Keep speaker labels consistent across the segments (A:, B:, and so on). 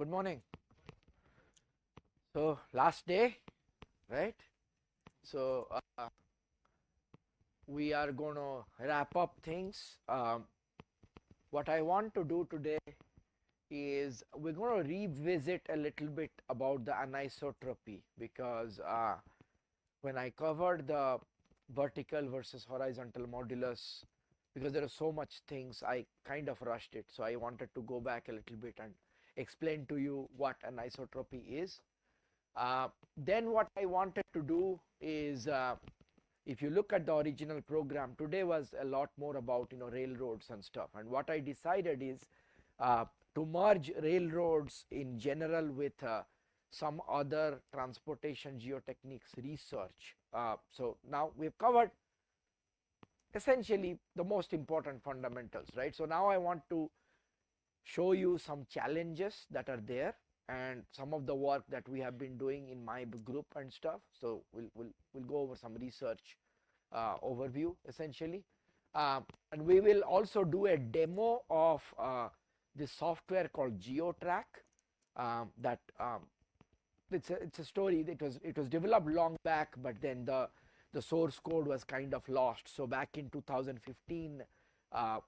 A: Good morning. So last day, right? So we are going to wrap up things. What I want to do today is we're going to revisit a little bit about the anisotropy, because when I covered the vertical versus horizontal modulus, because there are so much things, I kind of rushed it. So I wanted to go back a little bit and explain to you what anisotropy is. Then what I wanted to do is, if you look at the original program, today was a lot more about railroads and stuff. And what I decided is to merge railroads in general with some other transportation geotechnics research. So now we've covered essentially the most important fundamentals, right? So now I want to show you some challenges that are there and some of the work that we have been doing in my group and stuff. So we'll go over some research overview essentially, and we will also do a demo of this software called Geotrack. That it's a story. It was developed long back, but then the source code was kind of lost. So back in 2015,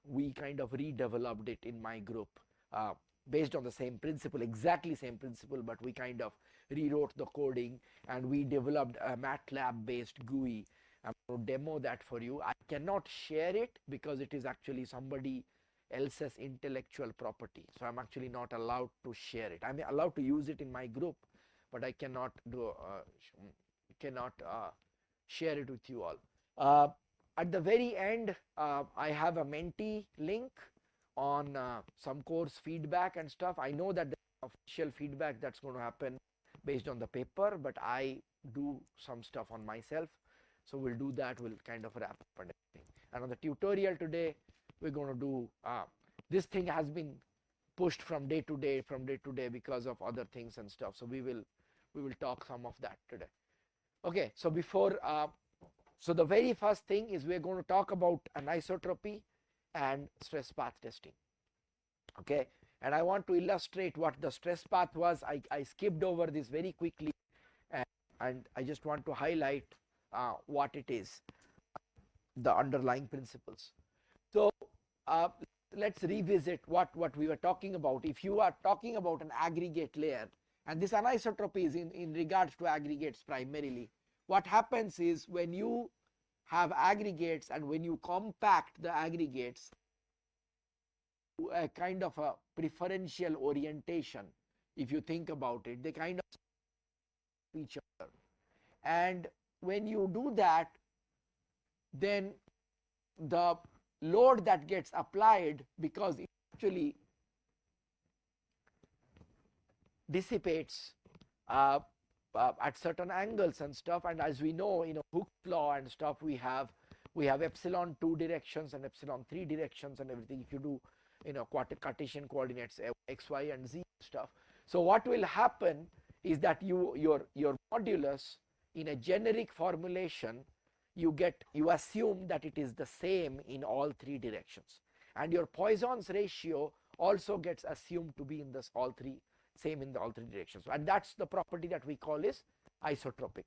A: we kind of redeveloped it in my group. Based on the same principle, exactly same principle, but we kind of rewrote the coding and we developed a MATLAB based GUI. I'm going to demo that for you. I cannot share it because it is actually somebody else's intellectual property. So I'm actually not allowed to share it. I'm allowed to use it in my group, but I cannot share it with you all. At the very end, I have a Menti link on some course feedback and stuff. I know that the official feedback that's going to happen based on the paper, but I do some stuff on myself. So we'll do that. We'll kind of wrap up and everything. And on the tutorial today, we're going to do this thing has been pushed from day to day because of other things and stuff. So we will talk some of that today. Okay. So before so the very first thing is we're going to talk about anisotropy and stress path testing. Okay, and I want to illustrate what the stress path was. I skipped over this very quickly, and I just want to highlight what it is, the underlying principles. So let's revisit what we were talking about. If you are talking about an aggregate layer, and this anisotropy is in regards to aggregates primarily, what happens is when you have aggregates and when you compact the aggregates, a kind of a preferential orientation, if you think about it, they kind of each other. And when you do that, then the load that gets applied, because it actually dissipates at certain angles and stuff. And as we know, Hooke's law and stuff, we have epsilon 2 directions and epsilon 3 directions and everything. If you do Cartesian coordinates, x, y, and z stuff. So what will happen is that your modulus in a generic formulation, you assume that it is the same in all three directions, and your Poisson's ratio also gets assumed to be in this same in all three directions, and that's the property that we call is isotropic,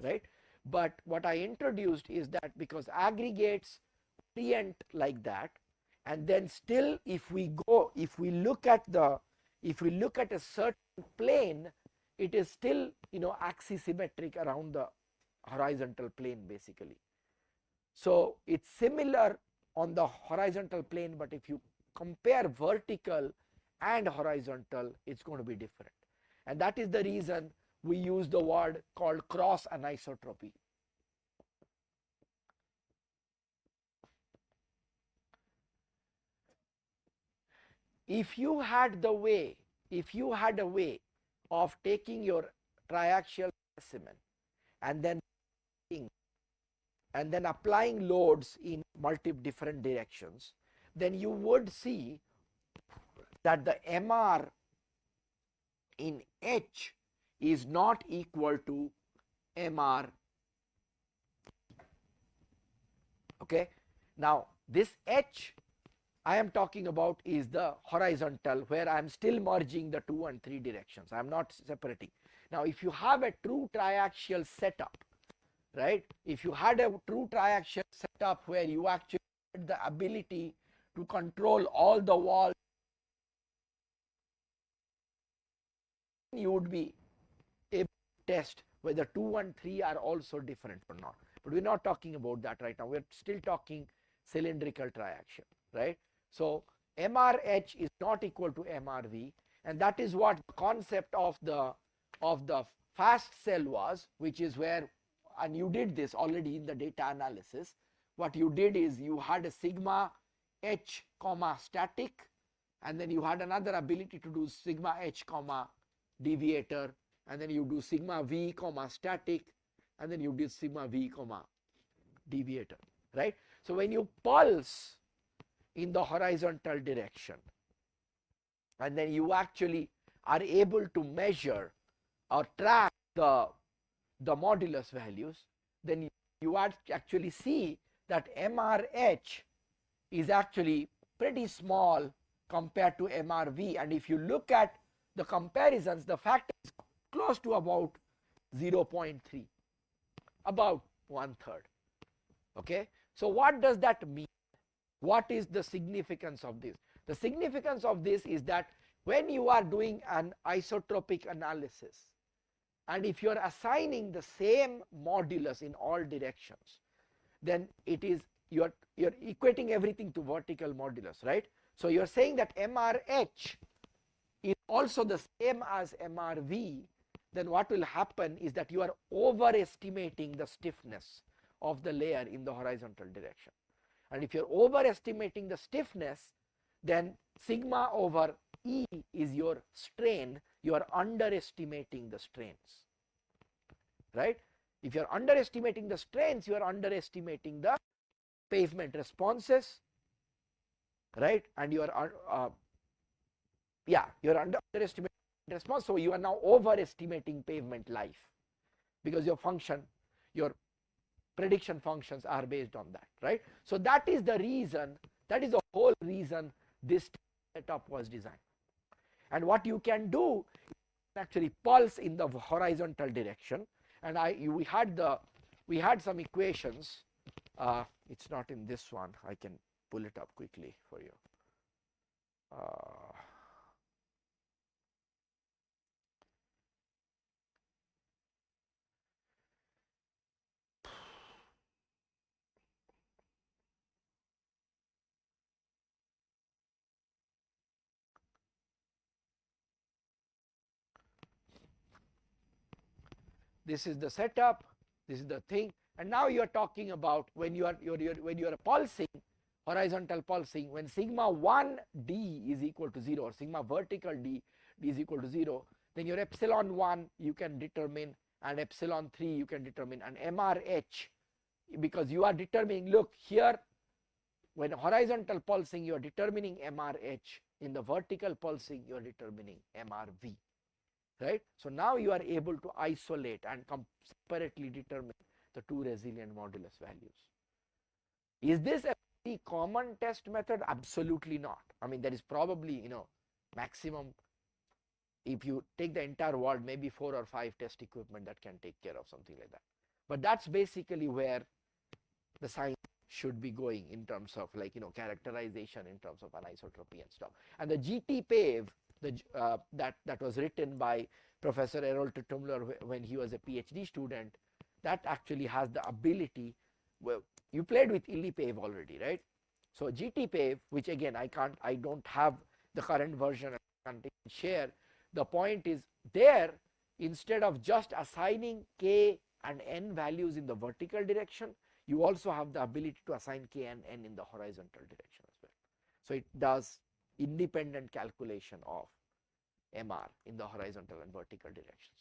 A: right? But what I introduced is that because aggregates orient like that, and then still if we look at a certain plane, it is still axisymmetric around the horizontal plane basically. So it's similar on the horizontal plane, but if you compare vertical and horizontal, it's going to be different. And that is the reason we use the word called cross anisotropy. If you had a way of taking your triaxial specimen and then applying loads in multiple different directions, then you would see that the MR in H is not equal to MR. Okay, now this H I am talking about is the horizontal, where I am still merging the 2 and 3 directions. I am not separating. Now if you have a true triaxial setup, right, if you had a true triaxial setup where you actually had the ability to control all the walls, you would be able to test whether 2 and 3 are also different or not. But we're not talking about that right now. We're still talking cylindrical triaxial, right? So MRH is not equal to MRV, and that is what the concept of the fast cell was, which is where, and you did this already in the data analysis. What you did is you had a sigma h comma static, and then you had another ability to do sigma h comma deviator, and then you do sigma v comma static, and then you do sigma v comma deviator, right? So when you pulse in the horizontal direction, and then you actually are able to measure or track the modulus values, then you actually see that MRH is actually pretty small compared to MRV, and if you look at the comparisons, the factor is close to about 0.3, about 1/3. Okay, so what does that mean? What is the significance of this? The significance of this is that when you are doing an isotropic analysis, and if you are assigning the same modulus in all directions, then it is you're equating everything to vertical modulus, right? So you're saying that MRH is also the same as MRV, then what will happen is that you are overestimating the stiffness of the layer in the horizontal direction. And if you're overestimating the stiffness, then sigma over E is your strain. You are underestimating the strains, right? If you're underestimating the strains, you are underestimating the pavement responses, right? And you are you're underestimating response, so you are now overestimating pavement life, because your prediction functions are based on that, right? So that is the reason, that is the whole reason this setup was designed. And what you can do is actually pulse in the horizontal direction, and we had some equations. It's not in this one. I can pull it up quickly for you. This is the setup, this is the thing, and now you are talking about when you are pulsing, horizontal pulsing, when sigma 1 d is equal to 0, or sigma vertical d is equal to 0, then your epsilon 1 you can determine, and epsilon 3 you can determine, and MRH, because you are determining, look here, when horizontal pulsing you are determining MRH, in the vertical pulsing you are determining MRV. Right? So now you are able to isolate and separately determine the two resilient modulus values. Is this a very common test method? Absolutely not. I mean, there is probably, maximum, if you take the entire world, maybe 4 or 5 test equipment that can take care of something like that. But that's basically where the science should be going in terms of characterization, in terms of anisotropy and stuff. And the GT-PAVE, that was written by Professor Errol Tutumler when he was a PhD student, that actually has the ability. Well, you played with ILI-PAVE already, right? So GT-PAVE, which again I don't have the current version, I can't share. The point is, there, instead of just assigning K and N values in the vertical direction, you also have the ability to assign K and N in the horizontal direction as well. So it does independent calculation of MR in the horizontal and vertical directions.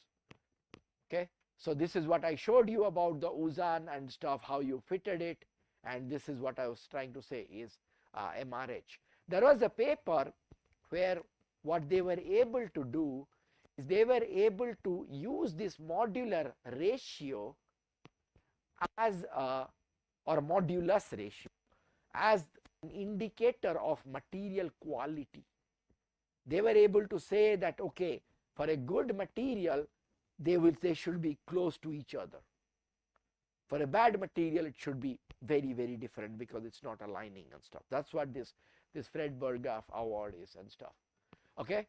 A: Okay, so this is what I showed you about the Uzan and stuff, how you fitted it, and this is what I was trying to say is MRH. There was a paper where what they were able to do is they were able to use this modular ratio as or modulus ratio as an indicator of material quality. They were able to say that, okay, for a good material, they should be close to each other. For a bad material, it should be very, very different because it's not aligning and stuff. That's what this Fred Berggraf award is and stuff. Okay.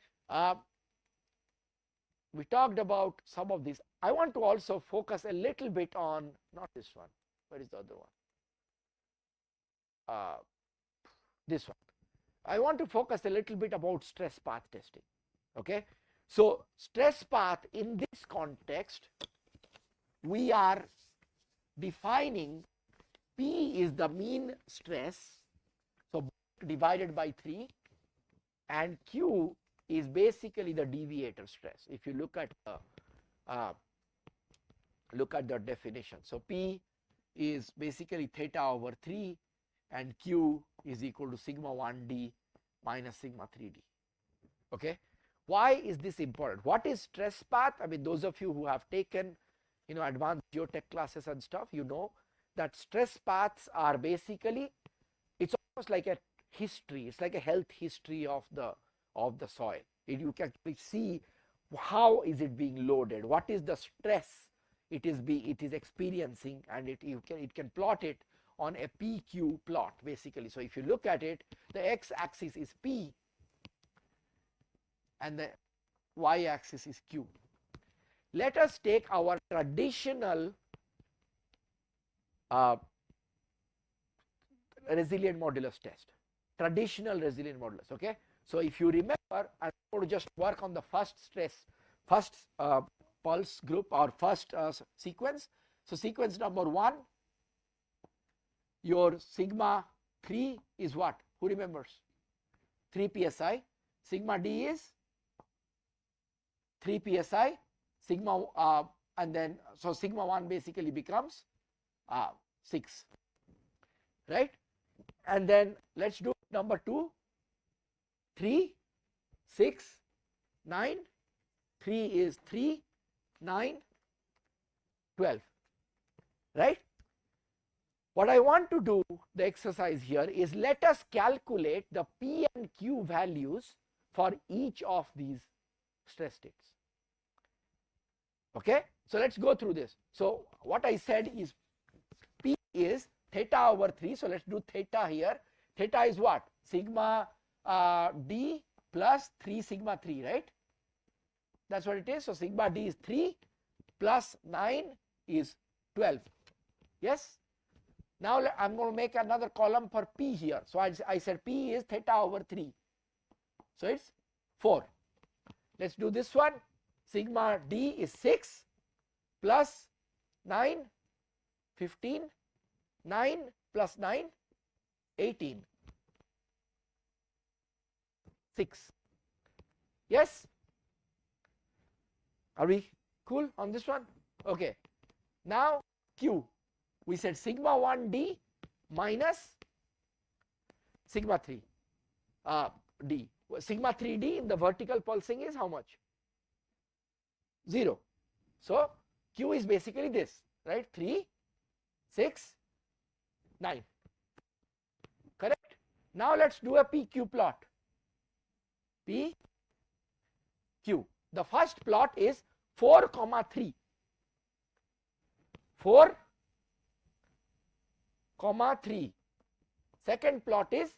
A: We talked about some of these. I want to also focus a little bit on, not this one. Where is the other one? This one. I want to focus a little bit about stress path testing. Okay. So stress path in this context, we are defining P is the mean stress, so divided by 3, and Q is basically the deviator stress. If you look at the definition, so P is basically theta over 3, and Q is equal to sigma 1d minus sigma 3d. Okay. Why is this important? What is stress path? I mean, those of you who have taken, advanced geotech classes and stuff, you know that stress paths are basically, it's almost like a history. It's like a health history of the soil. You can see how is it being loaded, what is the stress it is experiencing, and it can plot it on a PQ plot basically. So if you look at it, the x-axis is P and the y-axis is Q. Let us take our traditional resilient modulus test. Traditional resilient modulus. Okay. So if you remember, I'm going to just work on the first pulse group or first sequence. So sequence number 1, your sigma 3 is what? Who remembers? 3 psi. Sigma d is 3 psi. Sigma and then so sigma 1 basically becomes 6, right? And then let's do number 2. 3, 6, 9. 3 is 3, 9, 12, right? What I want to do, the exercise here, is let us calculate the P and Q values for each of these stress states. Okay, so let's go through this. So what I said is P is theta over 3. So let's do theta here. Theta is what? Sigma d plus 3 sigma 3, right? That's what it is. So sigma d is 3 plus 9 is 12. Yes. Now I'm going to make another column for P here. So I said P is theta over 3. So it's 4. Let's do this one. Sigma d is 6 plus 9, 15, 9 plus 9, 18, 6. Yes? Are we cool on this one? Okay. Now Q. We said sigma 1d minus sigma 3 d. Sigma 3d in the vertical pulsing is how much? 0. So Q is basically this, right? 3, 6, 9. Correct? Now let's do a PQ plot. P, Q. The first plot is 4, 3. 4, 3. Second plot is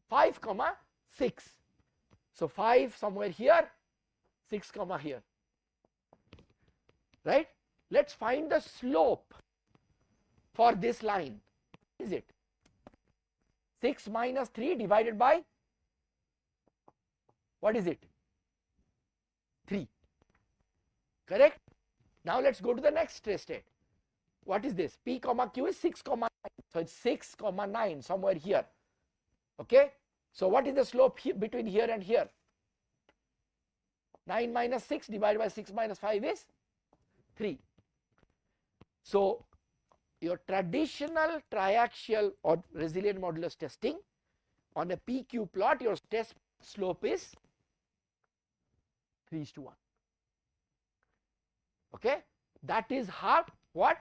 A: 5, 6. So 5 somewhere here, 6, here. Right? Let's find the slope for this line. What is it? 6 minus 3 divided by, what is it? 3. Correct? Now let's go to the next stress state. What is this? P comma Q is 6, 9. So it's 6, 9 somewhere here. Okay? So what is the slope here, between here and here? 9 minus 6 divided by 6 minus 5 is 3. So your traditional triaxial or resilient modulus testing, on a PQ plot, your test slope is 3:1. Okay? That is how, what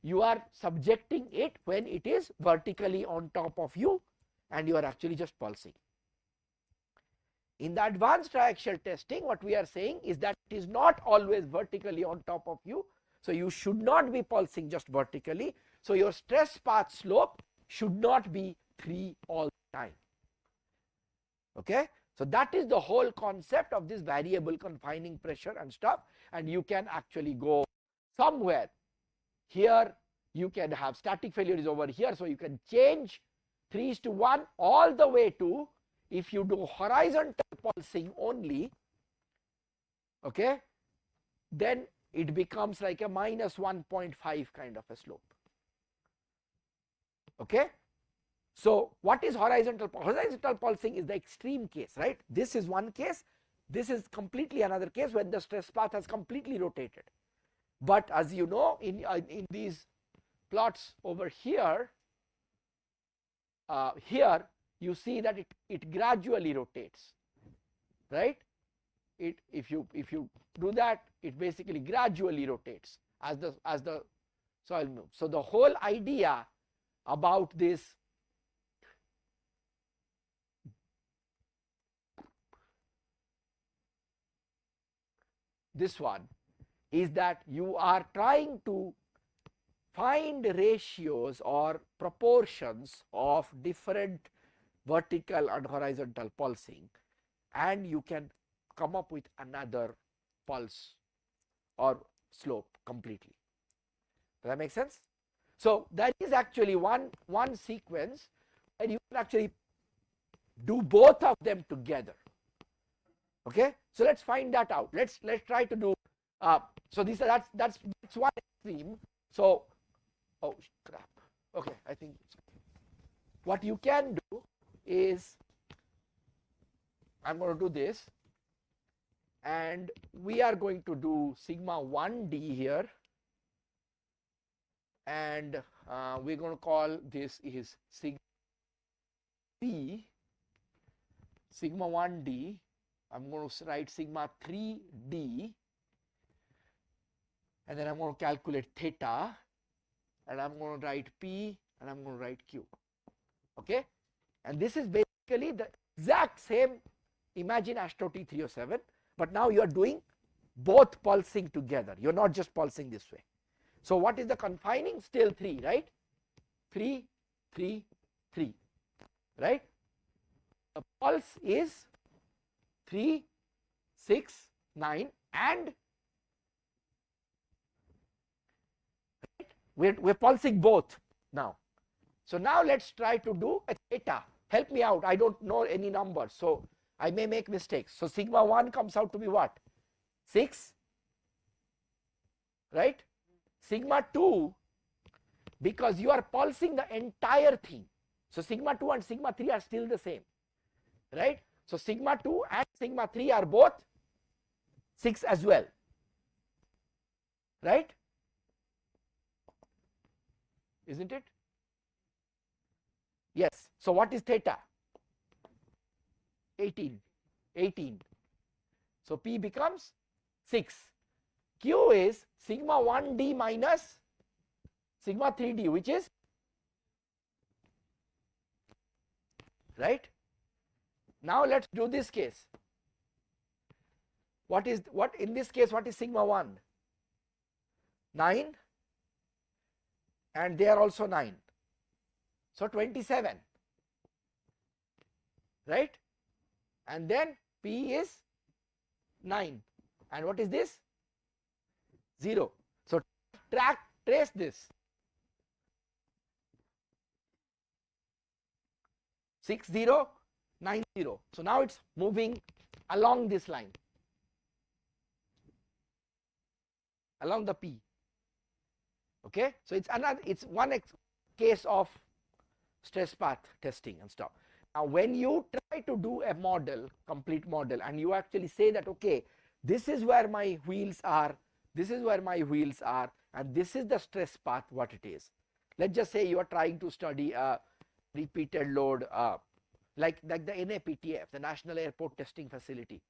A: you are subjecting it when it is vertically on top of you, and you are actually just pulsing. In the advanced triaxial testing, what we are saying is that it is not always vertically on top of you. So you should not be pulsing just vertically. So your stress path slope should not be 3 all the time. Okay, so that is the whole concept of this variable confining pressure and stuff, and you can actually go somewhere here. You can have static failure is over here, so you can change 3:1 all the way to, if you do horizontal pulsing only, okay, then it becomes like a minus 1.5 kind of a slope. Okay, so what is horizontal? Horizontal pulsing is the extreme case, right? This is one case. This is completely another case when the stress path has completely rotated. But as you know, in these plots over here, here you see that it gradually rotates, right? If you do that, it basically gradually rotates as the soil moves. So the whole idea about this one is that you are trying to find ratios or proportions of different vertical and horizontal pulsing, and you can come up with another pulse or slope completely. Does that make sense? So that is actually one sequence, and you can actually do both of them together. Okay, so let's find that out. Let's try to do. So that's one extreme. So, oh crap. Okay, I think what you can do is, I'm going to do this, and we are going to do sigma 1d here, and we're going to call this is sigma p, sigma 1d. I'm going to write sigma 3d, and then I'm going to calculate theta, and I'm going to write p, and I'm going to write q. Okay, and this is basically the exact same. Imagine Astro T307, but now you are doing both pulsing together. You're not just pulsing this way. So what is the confining? Still 3, right? 3, 3, 3, right? The pulse is 3, 6, 9, and right? We're pulsing both now. So now let's try to do a theta. Help me out. I don't know any numbers, so I may make mistakes. So sigma 1 comes out to be what? 6, right? Sigma 2, because you are pulsing the entire thing. So sigma 2 and sigma 3 are still the same, right? So sigma 2 and sigma 3 are both 6 as well, right? Isn't it? Yes. So what is theta? 18. So P becomes 6. Q is sigma 1d minus sigma 3d, which is, right? Now let's do this case. What in this case, what is sigma 1? 9, and they are also 9. So 27, right? And then P is 9, and what is this? 0. So trace this. 6, 0, 9, 0. So now it's moving along this line, along the P. Okay, so it's one case of stress path testing and stuff. Now when you try to do a model, complete model, and you actually say that, okay, this is where my wheels are, this is where my wheels are, and this is the stress path, what it is. Let's just say you are trying to study a repeated load, like the NAPTF, the National Airport Testing Facility.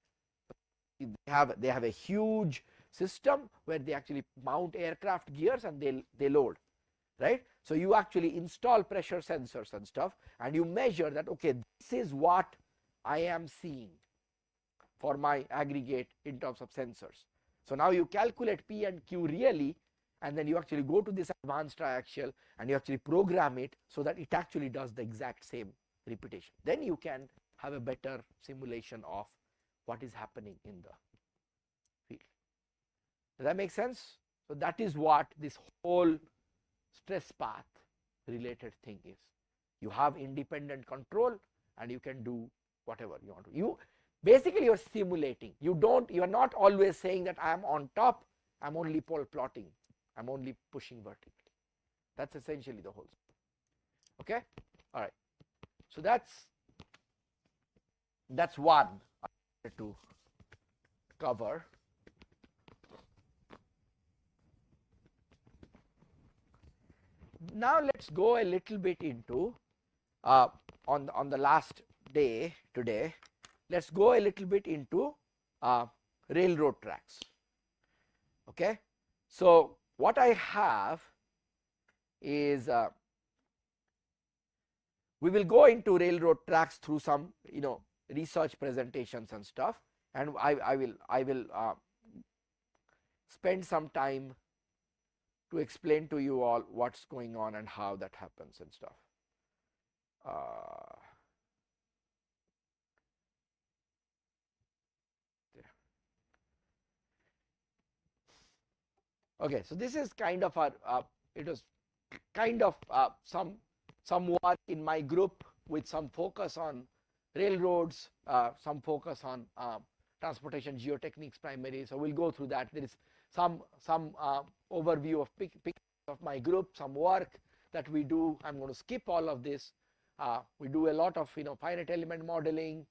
A: They have a huge system where they actually mount aircraft gears and they load. right? So you actually install pressure sensors and stuff, and you measure that, okay, this is what I am seeing for my aggregate in terms of sensors. So now you calculate P and Q really, and then you actually go to this advanced triaxial and you actually program it so that it actually does the exact same repetition. Then you can have a better simulation of what is happening in the field. Does that make sense? So that is what this whole stress path related thing is. You have independent control and you can do whatever you want to. You basically, you're simulating. You are not always saying that I am on top, I'm only plotting, I'm only pushing vertically. That's essentially the whole thing. Okay, all right. So that's one I wanted to cover. Now let's go a little bit into on the last day today. Let's go a little bit into railroad tracks. Okay, so what I have is we will go into railroad tracks through some research presentations and stuff, and I will spend some time to explain to you all what's going on and how that happens and stuff. Okay, so this is kind of our it was kind of some work in my group with some focus on railroads, some focus on transportation geotechnics primary. So we'll go through that. There is some overview of pictures of my group, some work that we do. I'm going to skip all of this. We do a lot of finite element modeling,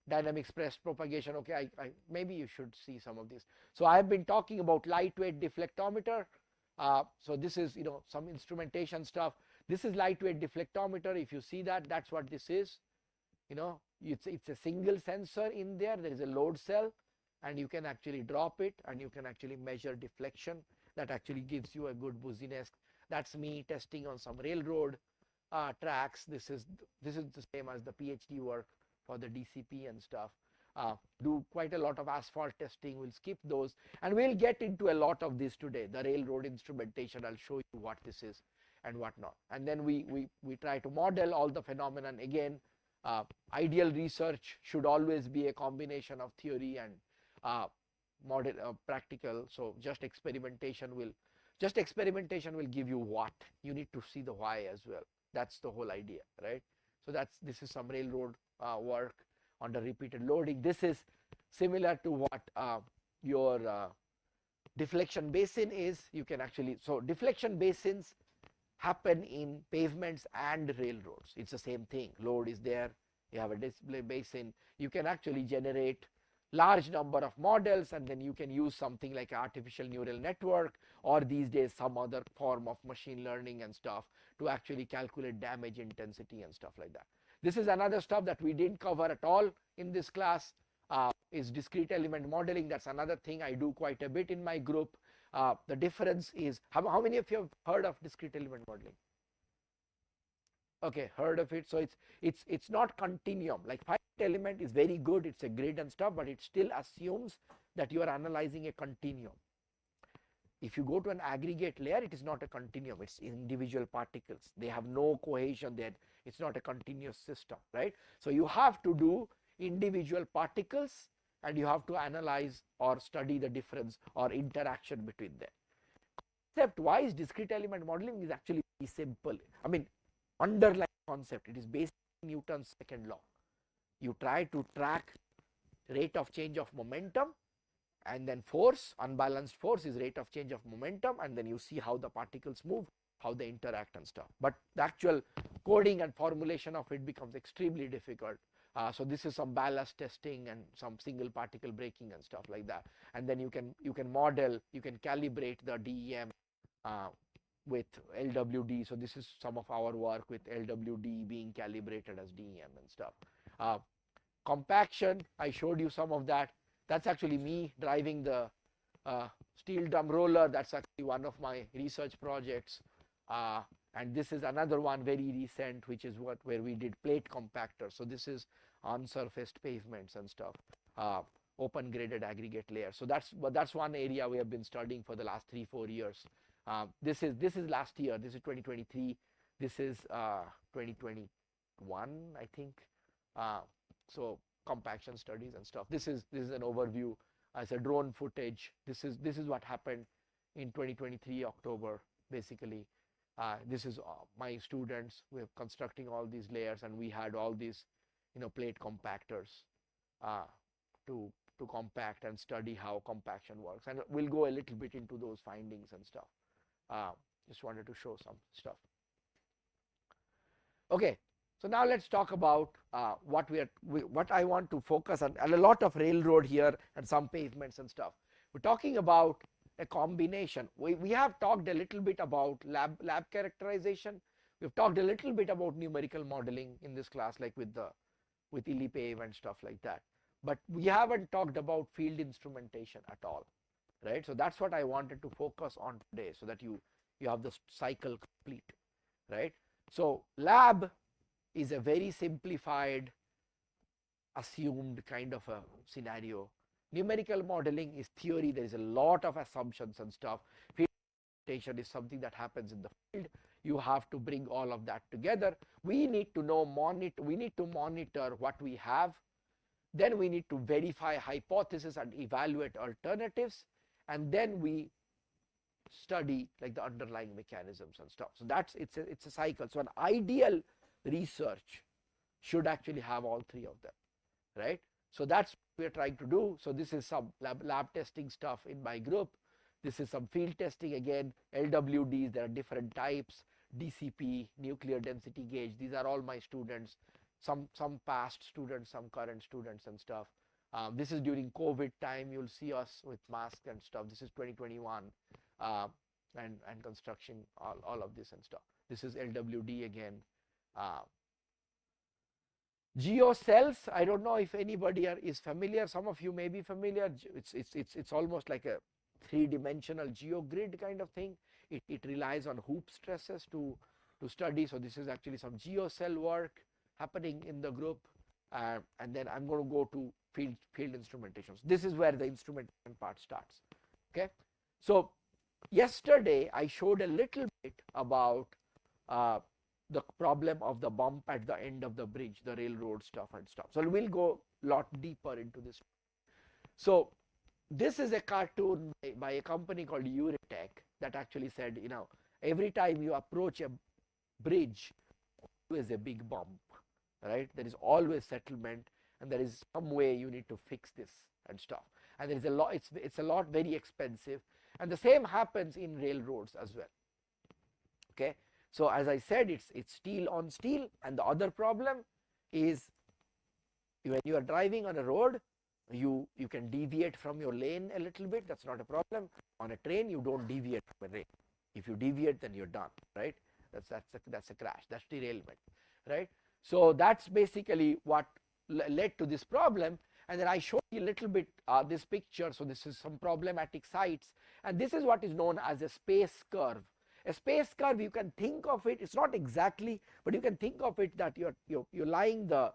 A: dynamic stress propagation. Okay, maybe you should see some of this. So I have been talking about lightweight deflectometer. So this is some instrumentation stuff. This is lightweight deflectometer. If you see that, that's what this is. It's a single sensor in there. There is a load cell, and you can actually drop it, and you can actually measure deflection. That actually gives you a good buzziness. That's me testing on some railroad tracks. This is the same as the PhD work for the DCP and stuff. Do quite a lot of asphalt testing. We'll skip those, and we'll get into a lot of this today. The railroad instrumentation, I'll show you what this is and what not. And then we try to model all the phenomenon. Again, ideal research should always be a combination of theory and model practical. So just experimentation will give you what. You need to see the why as well. That's the whole idea, right? So this is some railroad work on the repeated loading. This is similar to what your deflection basin is. You can actually, so deflection basins happen in pavements and railroads. It's the same thing. Load is there, you have a display basin. You can actually generate large number of models, and then you can use something like artificial neural network, or these days some other form of machine learning and stuff, to actually calculate damage intensity and stuff like that. This is another stuff that we didn't cover at all in this class, is discrete element modeling. That's another thing I do quite a bit in my group. The difference is, how many of you have heard of discrete element modeling? Okay, heard of it. So it's not continuum. Like finite element is very good, it's a grid and stuff, but it still assumes that you are analyzing a continuum. If you go to an aggregate layer, it is not a continuum, it's individual particles. They have no cohesion there. It's not a continuous system, right? So you have to do individual particles, and you have to analyze or study the difference or interaction between them. Concept-wise, discrete element modeling is actually very simple. I mean, underlying concept, it is based on Newton's second law. You try to track rate of change of momentum, and then force, unbalanced force is rate of change of momentum, and then you see how the particles move, how they interact and stuff. But the actual coding and formulation of it becomes extremely difficult. So this is some ballast testing and some single particle breaking and stuff like that. And then you can model, you can calibrate the DEM with LWD. So this is some of our work with LWD being calibrated as DEM and stuff. Compaction, I showed you some of that. That's actually me driving the steel drum roller, that's actually one of my research projects. And this is another one very recent, which is where we did plate compactor. So this is unsurfaced pavements and stuff, open graded aggregate layer. So that's one area we have been studying for the last 3-4 years. This is last year. This is 2023. This is 2021, I think. So compaction studies and stuff. This is an overview as a drone footage. This is what happened in 2023 October, basically. This is my students. We're constructing all these layers, and we had all these, plate compactors to compact and study how compaction works. And we'll go a little bit into those findings and stuff. Just wanted to show some stuff. Okay, so now let's talk about what I want to focus on, and a lot of railroad here and some pavements and stuff. We're talking about a combination. We have talked a little bit about lab characterization. We've talked a little bit about numerical modeling in this class, like with ILIPAVE and stuff like that. But we haven't talked about field instrumentation at all, right? So that's what I wanted to focus on today, so that you have the cycle complete, right? So lab is a very simplified, assumed kind of a scenario. Numerical modeling is theory. There is a lot of assumptions and stuff. Field instrumentation is something that happens in the field. You have to bring all of that together. We need to monitor what we have. Then we need to verify hypothesis and evaluate alternatives, and then we study like the underlying mechanisms and stuff. So it's a cycle. So an ideal research should actually have all three of them, right? So that's what we're trying to do. So this is some lab testing stuff in my group. This is some field testing again, LWDs, there are different types, DCP, nuclear density gauge. These are all my students, some past students, some current students and stuff. This is during COVID time. You'll see us with masks and stuff. This is 2021, and construction, all of this and stuff. This is LWD again. Geocells, I don't know if anybody is familiar. Some of you may be familiar. It's almost like a three-dimensional geogrid kind of thing. It relies on hoop stresses to study. So this is actually some geocell work happening in the group, and then I'm going to go to field instrumentations. This is where the instrumentation part starts. Okay, so yesterday I showed a little bit about the problem of the bump at the end of the bridge, the railroad stuff and stuff. So we'll go a lot deeper into this. So this is a cartoon by a company called Geotech that actually said, every time you approach a bridge, there is a big bump, right? There is always settlement, and there is some way you need to fix this and stuff. And there is a lot. It's a lot very expensive, and the same happens in railroads as well. Okay. So as I said, it's steel on steel, and the other problem is when you are driving on a road, you can deviate from your lane a little bit. That's not a problem. On a train, you don't deviate from a lane. If you deviate, then you're done, right? That's a crash. That's derailment, right? So that's basically what led to this problem. And then I showed you a little bit this picture. So this is some problematic sites, and this is what is known as a space curve. A space curve, you can think of it, it's not exactly, but you can think of it that you're lying the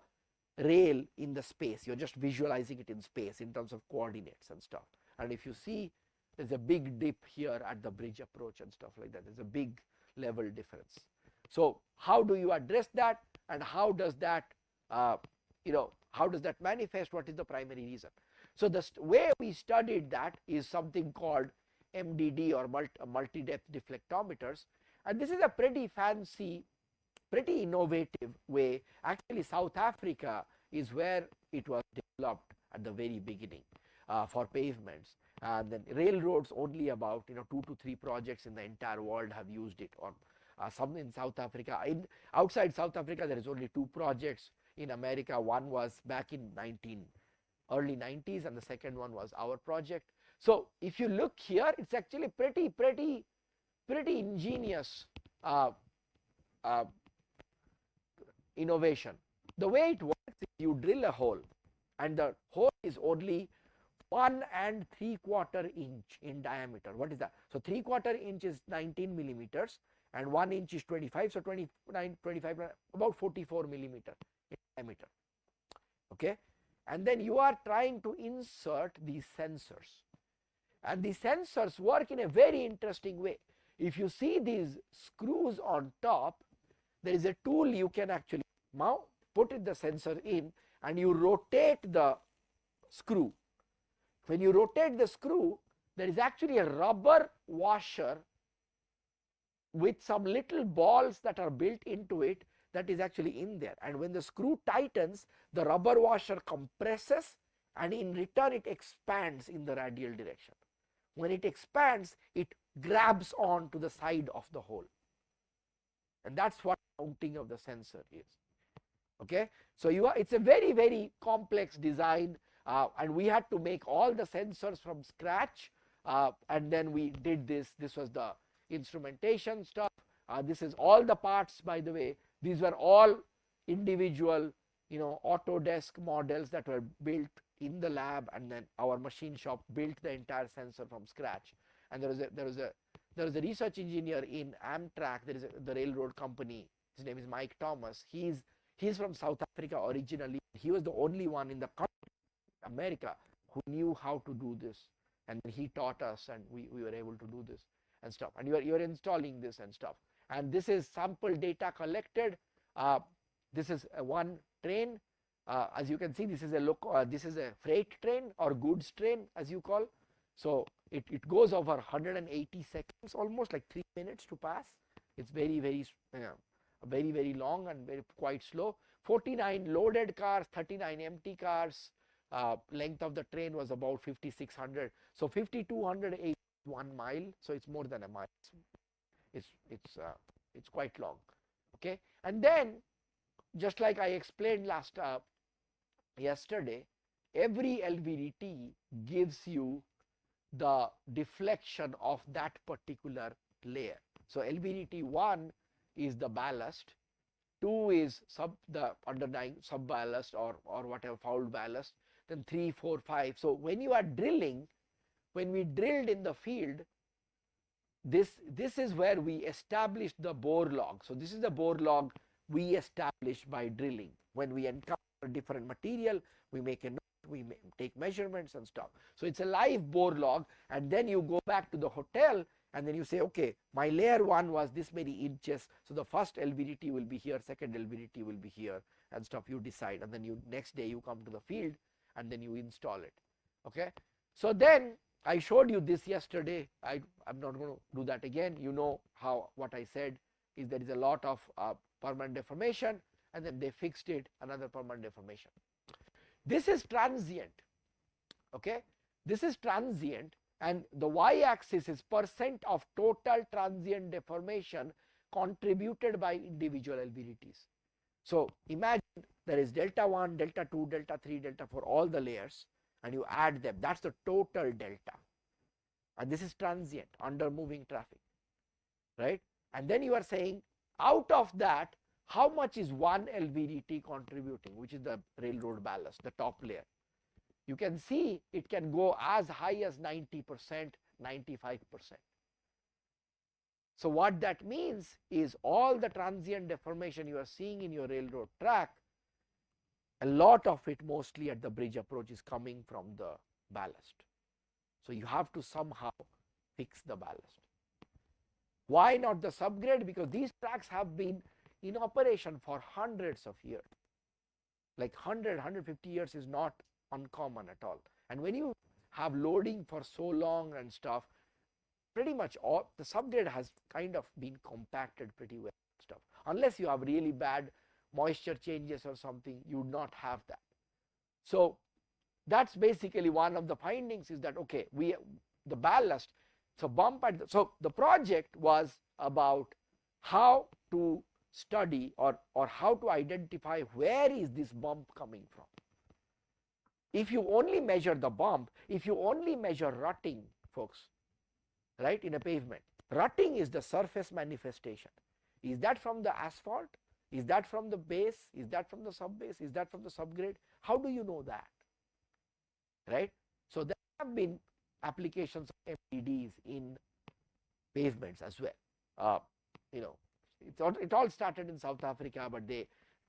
A: rail in the space. You're just visualizing it in space in terms of coordinates and stuff. And if you see, there's a big dip here at the bridge approach and stuff like that. There's a big level difference. So how do you address that, and how does that how does that manifest? What is the primary reason? So the way we studied that is something called MDD, or multi-depth deflectometers, and this is a pretty fancy, pretty innovative way. Actually, South Africa is where it was developed at the very beginning for pavements, and then railroads, only about 2 to 3 projects in the entire world have used it, or some in South Africa. Outside South Africa, there is only 2 projects. In America, one was back in early 90s, and the second one was our project. So if you look here, it's actually pretty ingenious innovation. The way it works is you drill a hole, and the hole is only 1.75 inch in diameter. What is that? So 3/4 inch is 19 millimeters and 1 inch is 25. So 29, 25, about 44 millimeter in diameter. Okay. And then you are trying to insert these sensors. And the sensors work in a very interesting way. If you see these screws on top, there is a tool you can actually mount, put the sensor in, and you rotate the screw. When you rotate the screw, there is actually a rubber washer with some little balls that are built into it that is actually in there. And when the screw tightens, the rubber washer compresses, and in return it expands in the radial direction. When it expands, it grabs on to the side of the hole. And that's what mounting of the sensor is. Okay. So it's a very, very complex design, and we had to make all the sensors from scratch, and then we did this. This was the instrumentation stuff. This is all the parts, by the way. These were all individual, Autodesk models that were built in the lab, and then our machine shop built the entire sensor from scratch. And there was a research engineer in Amtrak. There is the railroad company. His name is Mike Thomas. He's from South Africa originally. He was the only one in the country, America, who knew how to do this, and he taught us, and we were able to do this and stuff. And you're installing this and stuff. And this is sample data collected. This is one train. As you can see, this is a freight train or goods train, as you call. So it goes over 180 seconds, almost like 3 minutes to pass. It's very, very long and quite slow. 49 loaded cars, 39 empty cars. Length of the train was about 5,600. So 5,281 mile. So it's more than a mile. It's quite long. Okay. And then, just like I explained yesterday, every LVDT gives you the deflection of that particular layer. So LVDT 1 is the ballast, 2 is the underlying sub ballast or whatever, fouled ballast, then 3, 4, 5. So when you are drilling, when we drilled in the field, this is where we established the bore log. So this is the bore log we established by drilling. When we encounter different material, we make a note, we take measurements and stuff. So it's a live bore log, and then you go back to the hotel and then you say, okay, my layer 1 was this many inches, so the first LVDT will be here, second LVDT will be here and stuff. You decide, and then next day you come to the field and then you install it. Okay. So then I showed you this yesterday. I'm not going to do that again. You know what I said is there is a lot of permanent deformation, and then they fixed it, another permanent deformation. This is transient. Okay. This is transient, and the y-axis is percent of total transient deformation contributed by individual LVDTs. So imagine there is delta 1, delta 2, delta 3, delta 4, all the layers, and you add them. That's the total delta. And this is transient under moving traffic, right? And then you are saying, out of that, how much is one LVDT contributing, which is the railroad ballast, the top layer. You can see it can go as high as 90%, 95%. So what that means is all the transient deformation you are seeing in your railroad track, a lot of it, mostly at the bridge approach, is coming from the ballast. So you have to somehow fix the ballast. Why not the subgrade? Because these tracks have been in operation for hundreds of years. Like 100, 150 years is not uncommon at all. And when you have loading for so long and stuff, pretty much all the subgrade has kind of been compacted pretty well and stuff. Unless you have really bad moisture changes or something, you would not have that. So that's basically one of the findings, is that okay, the ballast, so bump at so the project was about how to study or how to identify where is this bump coming from. If you only measure the bump, if you only measure rutting, folks, right, in a pavement, rutting is the surface manifestation. Is that from the asphalt? Is that from the base? Is that from the subbase? Is that from the subgrade? How do you know that? Right? So that have been applications of MDDs in pavements as well. You know, it all started in South Africa, but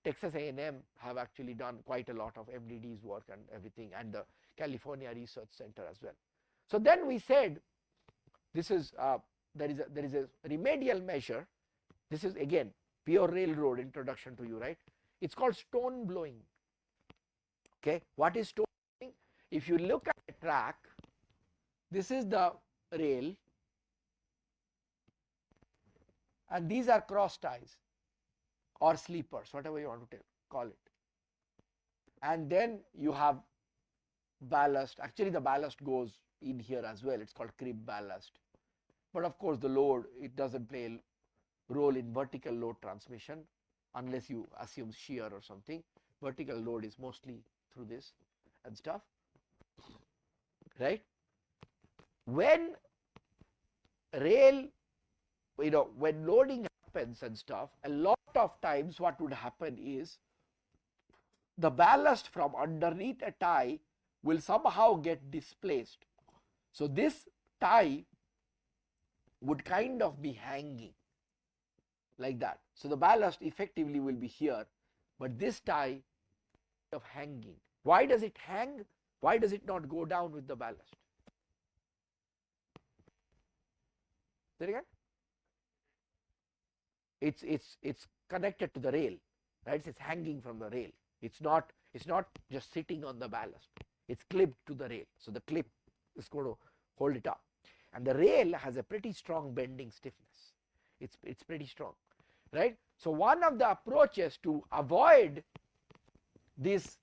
A: Texas A&M have actually done quite a lot of MDDs work and everything, and the California Research Center as well. So then we said, this is there is a remedial measure. This is again pure railroad introduction to you, right? It's called stone blowing. Okay, what is stone blowing? If you look at the track, this is the rail, and these are cross ties or sleepers, whatever you want to call it. And then you have ballast. Actually, the ballast goes in here as well. It's called crib ballast. But of course, the load, it doesn't play a role in vertical load transmission unless you assume shear or something. Vertical load is mostly through this and stuff, right? When rail, when loading happens and stuff, a lot of times what would happen is the ballast from underneath a tie will somehow get displaced. So this tie would kind of be hanging like that. So the ballast effectively will be here, but this tie of hanging. Why does it hang? Why does it not go down with the ballast? Say it again. It's connected to the rail, right? It's hanging from the rail. It's not just sitting on the ballast. It's clipped to the rail. So the clip is going to hold it up. And the rail has a pretty strong bending stiffness. It's pretty strong, right? So one of the approaches to avoid this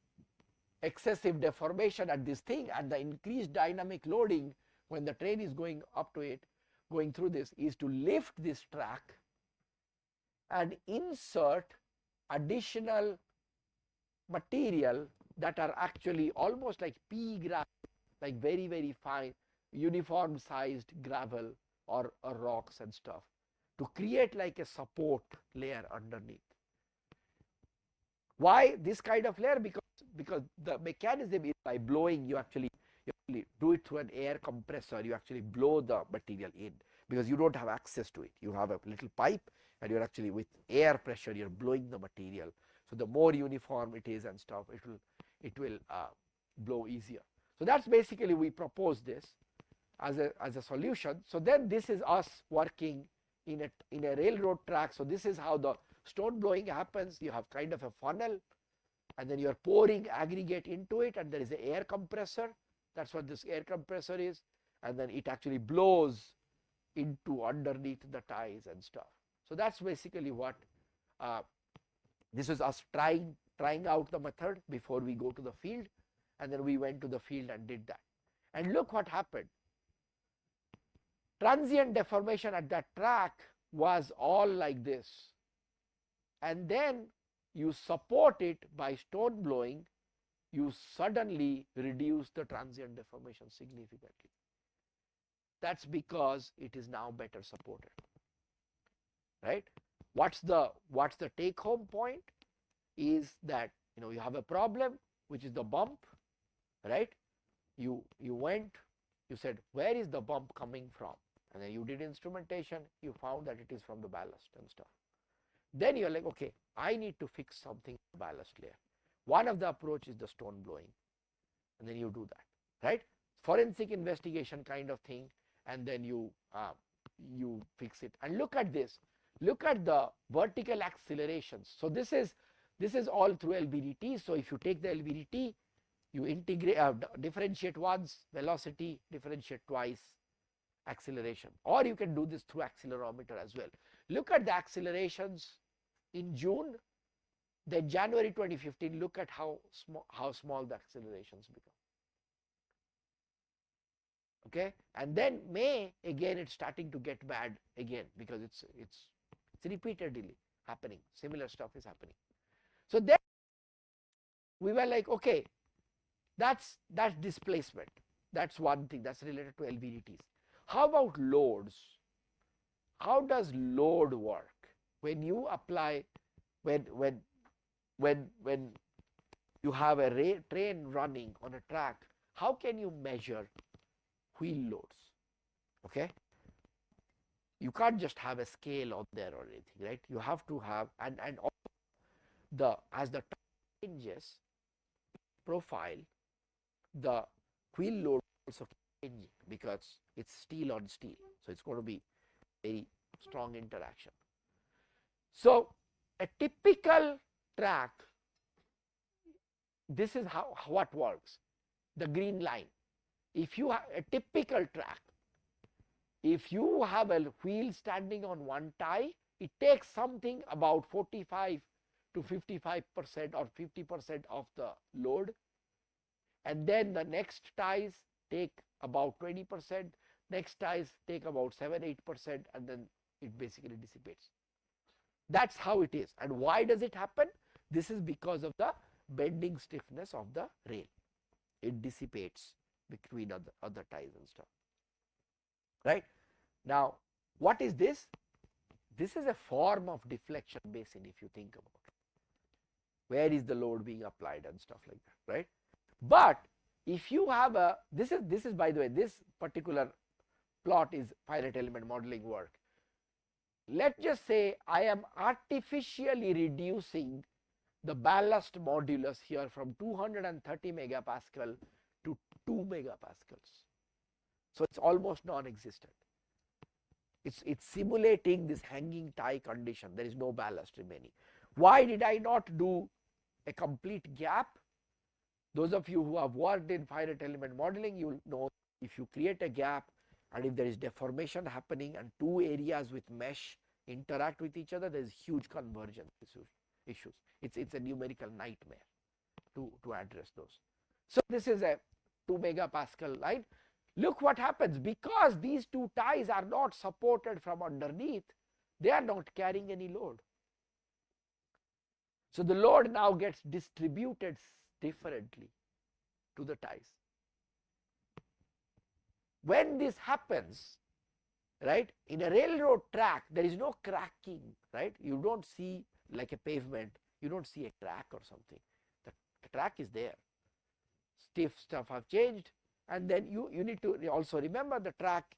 A: excessive deformation at this thing and the increased dynamic loading when the train is going up to it, going through this, is to lift this track and insert additional material that are actually almost like pea gravel, like very, very fine uniform sized gravel or rocks and stuff, to create like a support layer underneath. Why this kind of layer? Because the mechanism is by blowing, you actually do it through an air compressor. You actually blow the material in because you don't have access to it. You have a little pipe and you're actually with air pressure, you're blowing the material. So the more uniform it is and stuff, it will blow easier. So that's basically, we propose this as a solution. So then this is us working in a railroad track. So this is how the stone blowing happens. You have kind of a funnel, and then you're pouring aggregate into it, and there is an air compressor. That's what this air compressor is, and then it actually blows into underneath the ties and stuff. So that's basically what this was us trying out the method before we go to the field, and then we went to the field and did that. And look what happened. Transient deformation at that track was all like this, and then you support it by stone blowing, you suddenly reduce the transient deformation significantly. That's because it is now better supported, right? What's the take home point is that you have a problem, which is the bump, right? You said, where is the bump coming from? And then you did instrumentation, you found that it is from the ballast and stuff. Then you're like, okay, I need to fix something in the ballast layer. One of the approach is the stone blowing, and then you do that, right? Forensic investigation kind of thing, and then you fix it. And look at this. Look at the vertical accelerations. So this is all through LVDT. So if you take the LVDT, you integrate, differentiate once velocity, differentiate twice acceleration, or you can do this through accelerometer as well. Look at the accelerations in June, then January 2015. Look at how small the accelerations become. Okay, and then May again, it's starting to get bad again because it's repeatedly happening. Similar stuff is happening. So then we were like, okay, that's displacement. That's one thing that's related to LVDTs. How about loads? How does load work when you apply, when you have a train running on a track? How can you measure wheel loads. Okay, you can't just have a scale on there or anything, right? You have to have, and as the time changes profile, the wheel load also changing because it's steel on steel, so it's going to be very strong interaction. So a typical track, this is how what works. The green line, if you have a typical track, if you have a wheel standing on one tie, it takes something about 45 to 55% or 50% of the load, and then the next ties take about 20%, next ties take about 7-8%, and then it basically dissipates. That's how it is. And why does it happen? This is because of the bending stiffness of the rail. It dissipates between other ties and stuff. Right? Now, what is this? This is a form of deflection basin, if you think about it. Where is the load being applied and stuff like that, right? But if you have this is by the way, this particular plot is finite element modeling work. Let's just say I am artificially reducing the ballast modulus here from 230 megapascal to 2 megapascals. So it's almost non-existent. It's simulating this hanging tie condition. There is no ballast remaining. Why did I not do a complete gap? Those of you who have worked in finite element modeling, you will know if you create a gap and if there is deformation happening and two areas with mesh interact with each other, there is huge convergence issues. It's a numerical nightmare to address those. So this is a 2 megapascal line. Look what happens, because these two ties are not supported from underneath, they are not carrying any load. So the load now gets distributed differently to the ties. When this happens, right, in a railroad track, there is no cracking, right? You don't see, like a pavement, you don't see a crack or something. The track is there. Stiff stuff have changed, and then you need to also remember the track,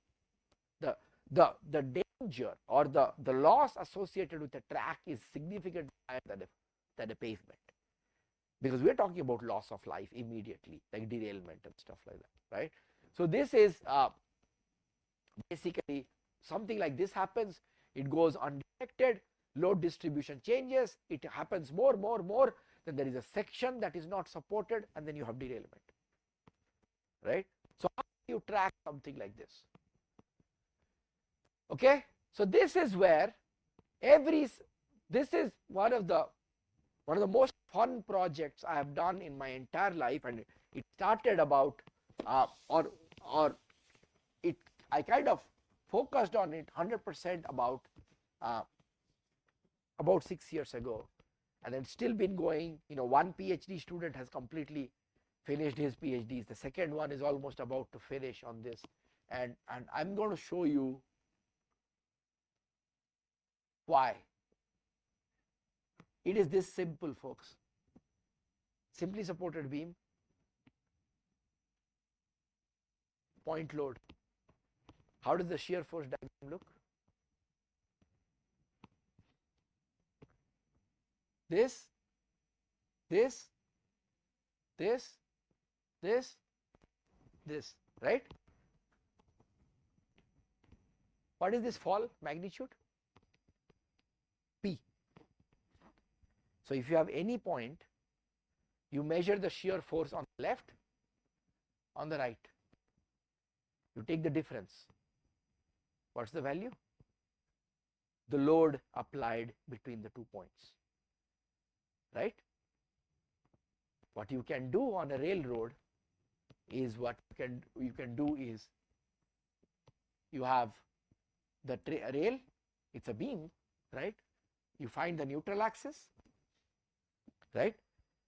A: the danger or the loss associated with the track is significantly higher than a pavement, because we are talking about loss of life immediately, like derailment and stuff like that, right? So this is basically something like this happens. It goes undetected, load distribution changes, it happens more, then there is a section that is not supported, and then you have derailment, right? So how do you track something like this? Okay, so this is where this is one of the most fun projects I have done in my entire life, and it started about I kind of focused on it 100% about 6 years ago, and it's still been going. One PhD student has completely finished his PhDs. The second one is almost about to finish on this, and I'm going to show you why. It is this simple, folks. Simply supported beam, point load. How does the shear force diagram look? This, right? What is this fall magnitude? P. So if you have any point, you measure the shear force on the left, on the right. You take the difference. What's the value? The load applied between the 2 points, right? What you can do on a railroad is you can do is you have the rail, it's a beam, right? You find the neutral axis, right?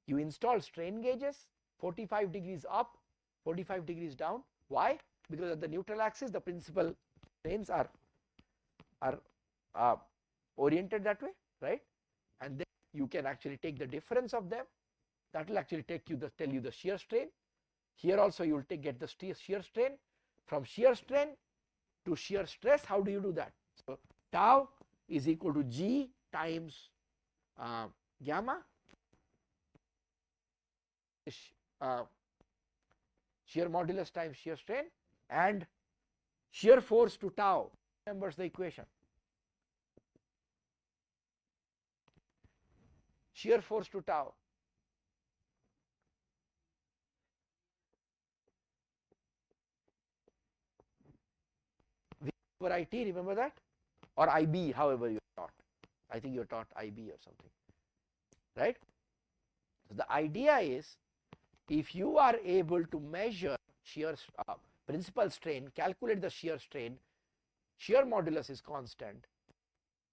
A: You install strain gauges, 45 degrees up, 45 degrees down. Why? Because at the neutral axis, the principal strains are oriented that way, right? And then you can actually take the difference of them. That will actually tell you the shear strain. Here also you will get the shear strain. from shear strain to shear stress. How do you do that? So tau is equal to G times gamma, shear modulus times shear strain, and shear force to tau. Remembers the equation. Shear force to tau. V over IT, remember that? Or IB, however you taught. I think you taught IB or something, right? So the idea is, if you are able to measure shear principal strain, calculate the shear strain, shear modulus is constant,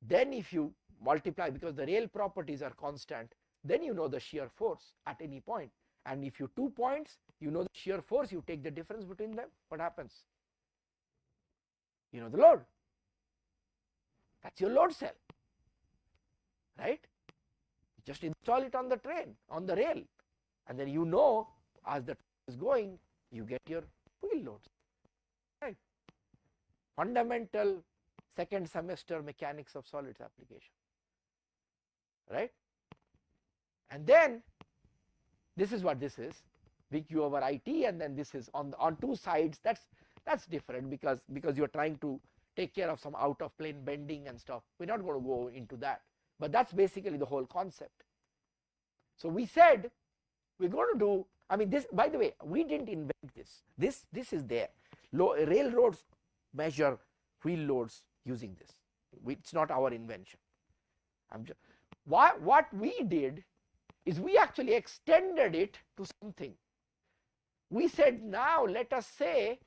A: then if you multiply, because the real properties are constant, then you know the shear force at any point. And if you 2 points, you know the shear force, you take the difference between them, what happens? You know the load. That's your load cell, right? Just install it on the train, on the rail, and then you know as the train is going, you get your wheel loads, right? Fundamental second semester mechanics of solids application, right? And then this is what this is, VQ over IT, and then this is on two sides. That's different because you're trying to take care of some out of plane bending and stuff. We're not going to go into that, but that's basically the whole concept. So we said we're going to do, I mean, this, by the way, we didn't invent this. This is there. Railroads measure wheel loads using this. It's not our invention. What we did is we actually extended it to something. We said, now let us say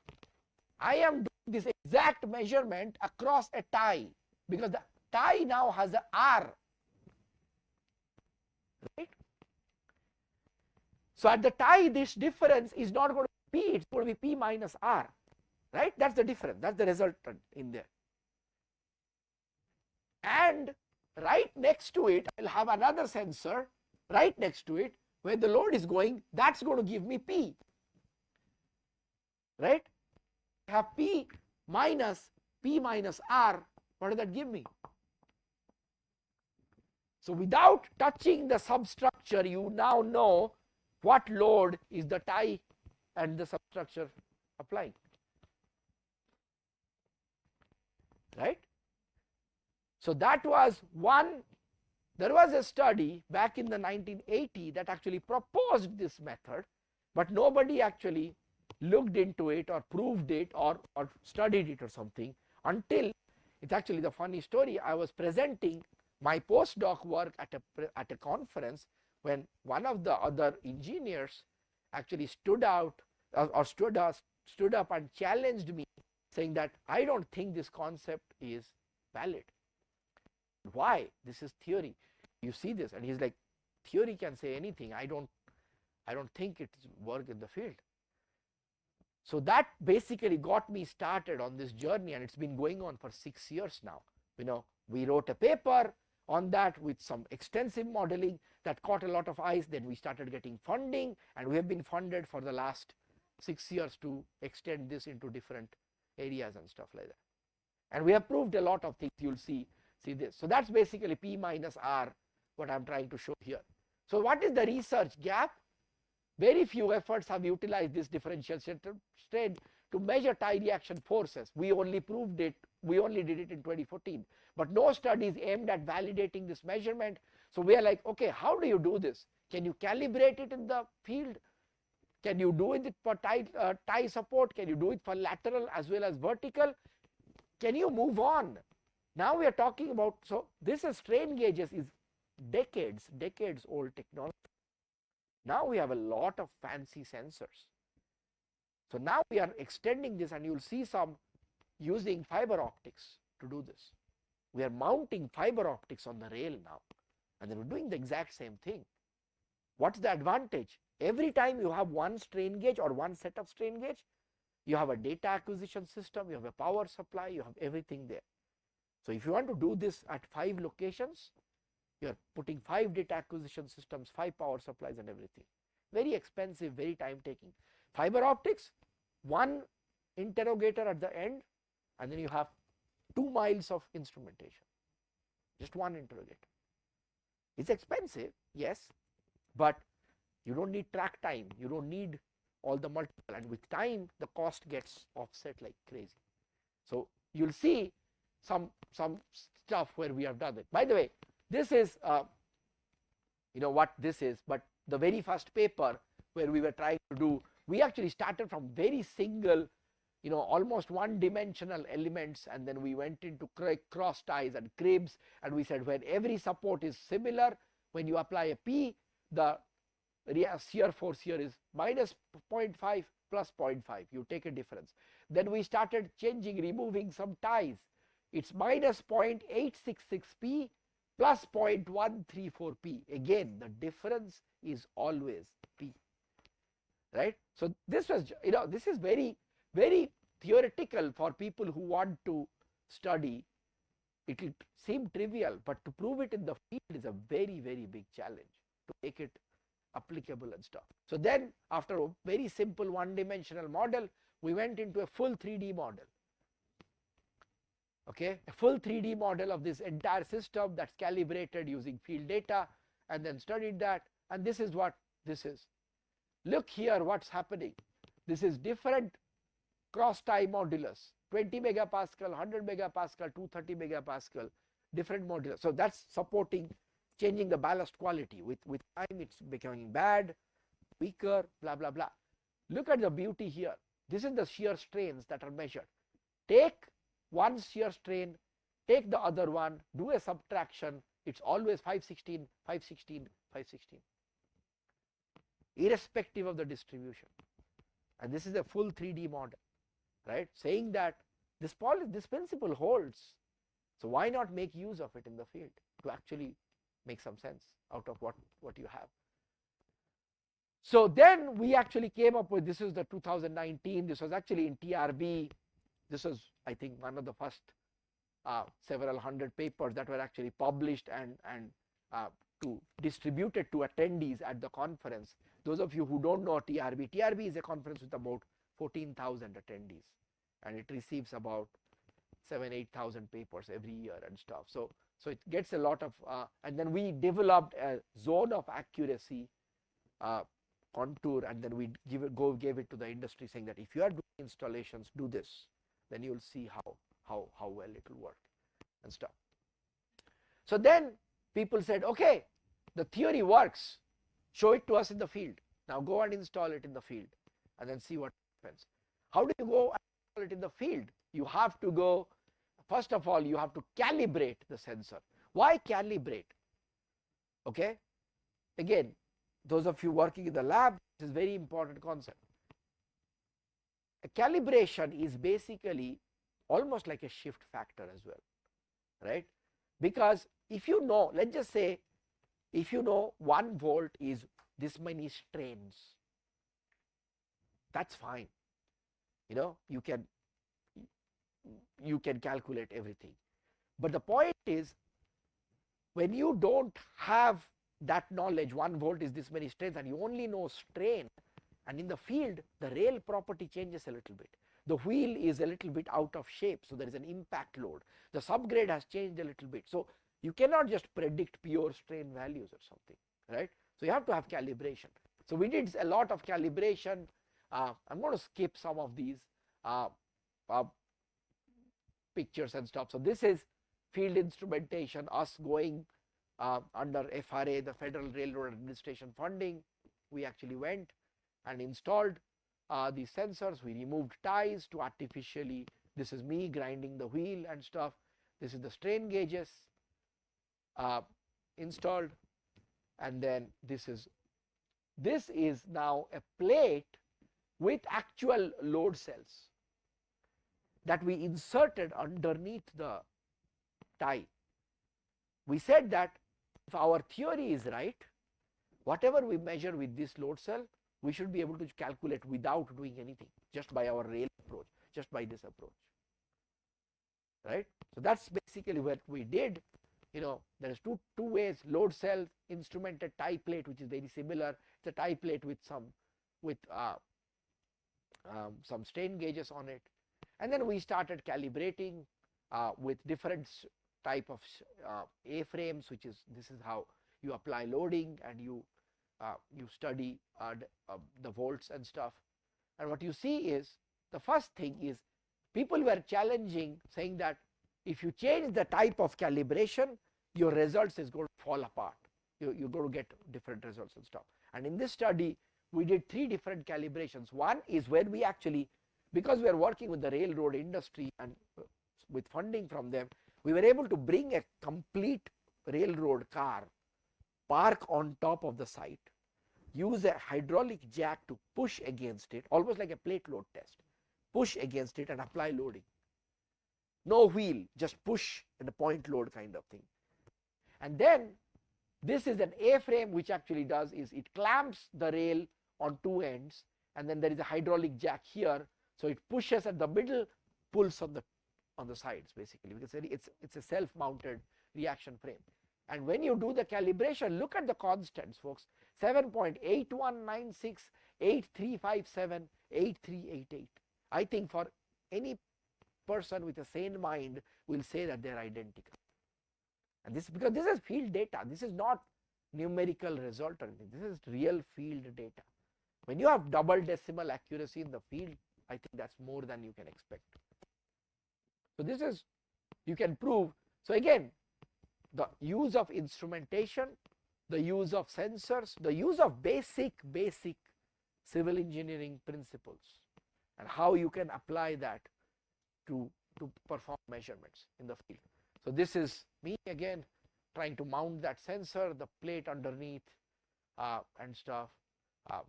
A: I am doing this exact measurement across a tie, because the tie now has a R, right? So at the tie, this difference is not going to be P, it's going to be P minus R, right? That's the difference, that's the resultant in there. And right next to it, I'll have another sensor right next to it where the load is going, that's going to give me P, right? I have P minus R, what does that give me? So without touching the substructure, you now know what load is the tie and the substructure applying, right? So that was one. There was a study back in the 1980 that actually proposed this method, but nobody actually looked into it or proved it or studied it or something until, it's actually the funny story, I was presenting my postdoc work at a conference when one of the other engineers actually stood up and challenged me, saying that I don't think this concept is valid. Why? This is theory. You see this, and he's like, theory can say anything. I don't think it's work in the field. So that basically got me started on this journey, and it's been going on for 6 years now. You know, we wrote a paper on that with some extensive modeling that caught a lot of eyes. Then we started getting funding, and we have been funded for the last 6 years to extend this into different areas and stuff like that. And we have proved a lot of things. You'll see this. So that's basically P minus R, what I'm trying to show here. So what is the research gap? Very few efforts have utilized this differential strain to measure tie reaction forces. We only proved it, we only did it in 2014, but no studies aimed at validating this measurement. So we are like, okay, how do you do this? Can you calibrate it in the field? Can you do it for tie support? Can you do it for lateral as well as vertical? Can you move on? Now we are talking about, so this is strain gauges is decades old technology. Now we have a lot of fancy sensors. So now we are extending this, and you'll see some using fiber optics to do this. We are mounting fiber optics on the rail now, and then we're doing the exact same thing. What's the advantage? Every time you have one strain gauge or one set of strain gauge, you have a data acquisition system, you have a power supply, you have everything there. So if you want to do this at 5 locations, you are putting 5 data acquisition systems, 5 power supplies and everything. Very expensive, very time taking. Fiber optics, one interrogator at the end, and then you have 2 miles of instrumentation, just one interrogator. It's expensive, yes, but you don't need track time, you don't need all the multiple, and with time the cost gets offset like crazy. So you'll see some stuff where we have done it. By the way, this is what this is, but the very first paper where we were trying to do, we actually started from very single, almost one-dimensional elements, and then we went into cross ties and cribs, and we said when every support is similar, when you apply a P, the shear force here is minus 0.5 plus 0.5, you take a difference. Then we started changing, removing some ties. It's minus 0.866 P plus 0.134 P. Again, the difference is always P, right? So this was, this is very, very theoretical for people who want to study. It will seem trivial, but to prove it in the field is a very, very big challenge to make it applicable and stuff. So then after a very simple one-dimensional model, we went into a full 3D model. Okay, a full 3D model of this entire system that's calibrated using field data, and then studied that, and this is what this is. Look here what's happening. This is different cross tie modulus, 20 megapascal, 100 megapascal, 230 megapascal, different modulus. So that's supporting changing the ballast quality. With time it's becoming bad, weaker, blah blah blah. Look at the beauty here. This is the shear strains that are measured. Take one shear strain, take the other one, do a subtraction, it's always 516, 516, 516, irrespective of the distribution. And this is a full 3D model, right? Saying that this principle holds. So why not make use of it in the field to actually make some sense out of what you have. So then we actually came up with, this is the 2019, this was actually in TRB. This was, I think, one of the first several hundred papers that were actually published and distributed to attendees at the conference. Those of you who don't know TRB is a conference with about 14,000 attendees, and it receives about 7,000-8,000 papers every year and stuff. So it gets a lot of, and then we developed a zone of accuracy contour, and then we gave it to the industry, saying that if you are doing installations, do this, then you'll see how well it will work and stuff. So then people said, okay, the theory works, show it to us in the field. Now go and install it in the field and then see what happens. How do you go and install it in the field? You have to go, first of all, you have to calibrate the sensor. Why calibrate? Okay, again, those of you working in the lab, this is a very important concept. A calibration is basically almost like a shift factor as well, right? Because if you know, let's just say, if you know 1 volt is this many strains, that's fine. You can calculate everything. But the point is, when you don't have that knowledge, 1 volt is this many strains, and you only know strain, and in the field the rail property changes a little bit. The wheel is a little bit out of shape, so there is an impact load. The subgrade has changed a little bit. So you cannot just predict pure strain values or something, right? So you have to have calibration. So we did a lot of calibration. I'm going to skip some of these pictures and stuff. So this is field instrumentation, us going under FRA, the Federal Railroad Administration funding. We actually went and installed these sensors. We removed ties to artificially, this is me grinding the wheel and stuff. This is the strain gauges installed, and then this is now a plate with actual load cells that we inserted underneath the tie. We said that if our theory is right, whatever we measure with this load cell, we should be able to calculate without doing anything, just by our rail approach, just by this approach, right? So that's basically what we did. There is two ways: load cell, instrumented tie plate, which is very similar. It's a tie plate with some strain gauges on it, and then we started calibrating with different type of A-frames, which is, this is how you apply loading, and you study the volts and stuff. And what you see is, the first thing is, people were challenging, saying that if you change the type of calibration, your results is going to fall apart. You're going to get different results and stuff. And in this study, we did 3 different calibrations. One is where we actually, because we are working with the railroad industry and with funding from them, we were able to bring a complete railroad car, park on top of the site, use a hydraulic jack to push against it, almost like a plate load test, push against it and apply loading. No wheel, just push and a point load kind of thing. And then this is an A-frame, which actually does is it clamps the rail on 2 ends, and then there is a hydraulic jack here, so it pushes at the middle, pulls on the sides basically, because it's a self-mounted reaction frame. And when you do the calibration, look at the constants, folks: 7.8196, 8357, 8388. I think for any person with a sane mind will say that they're identical. And this, because this is field data, this is not numerical result or anything, this is real field data. When you have double decimal accuracy in the field, I think that's more than you can expect. So this is, you can prove. So again, the use of instrumentation, the use of sensors, the use of basic civil engineering principles, and how you can apply that to perform measurements in the field. So this is me again trying to mount that sensor, the plate underneath and stuff.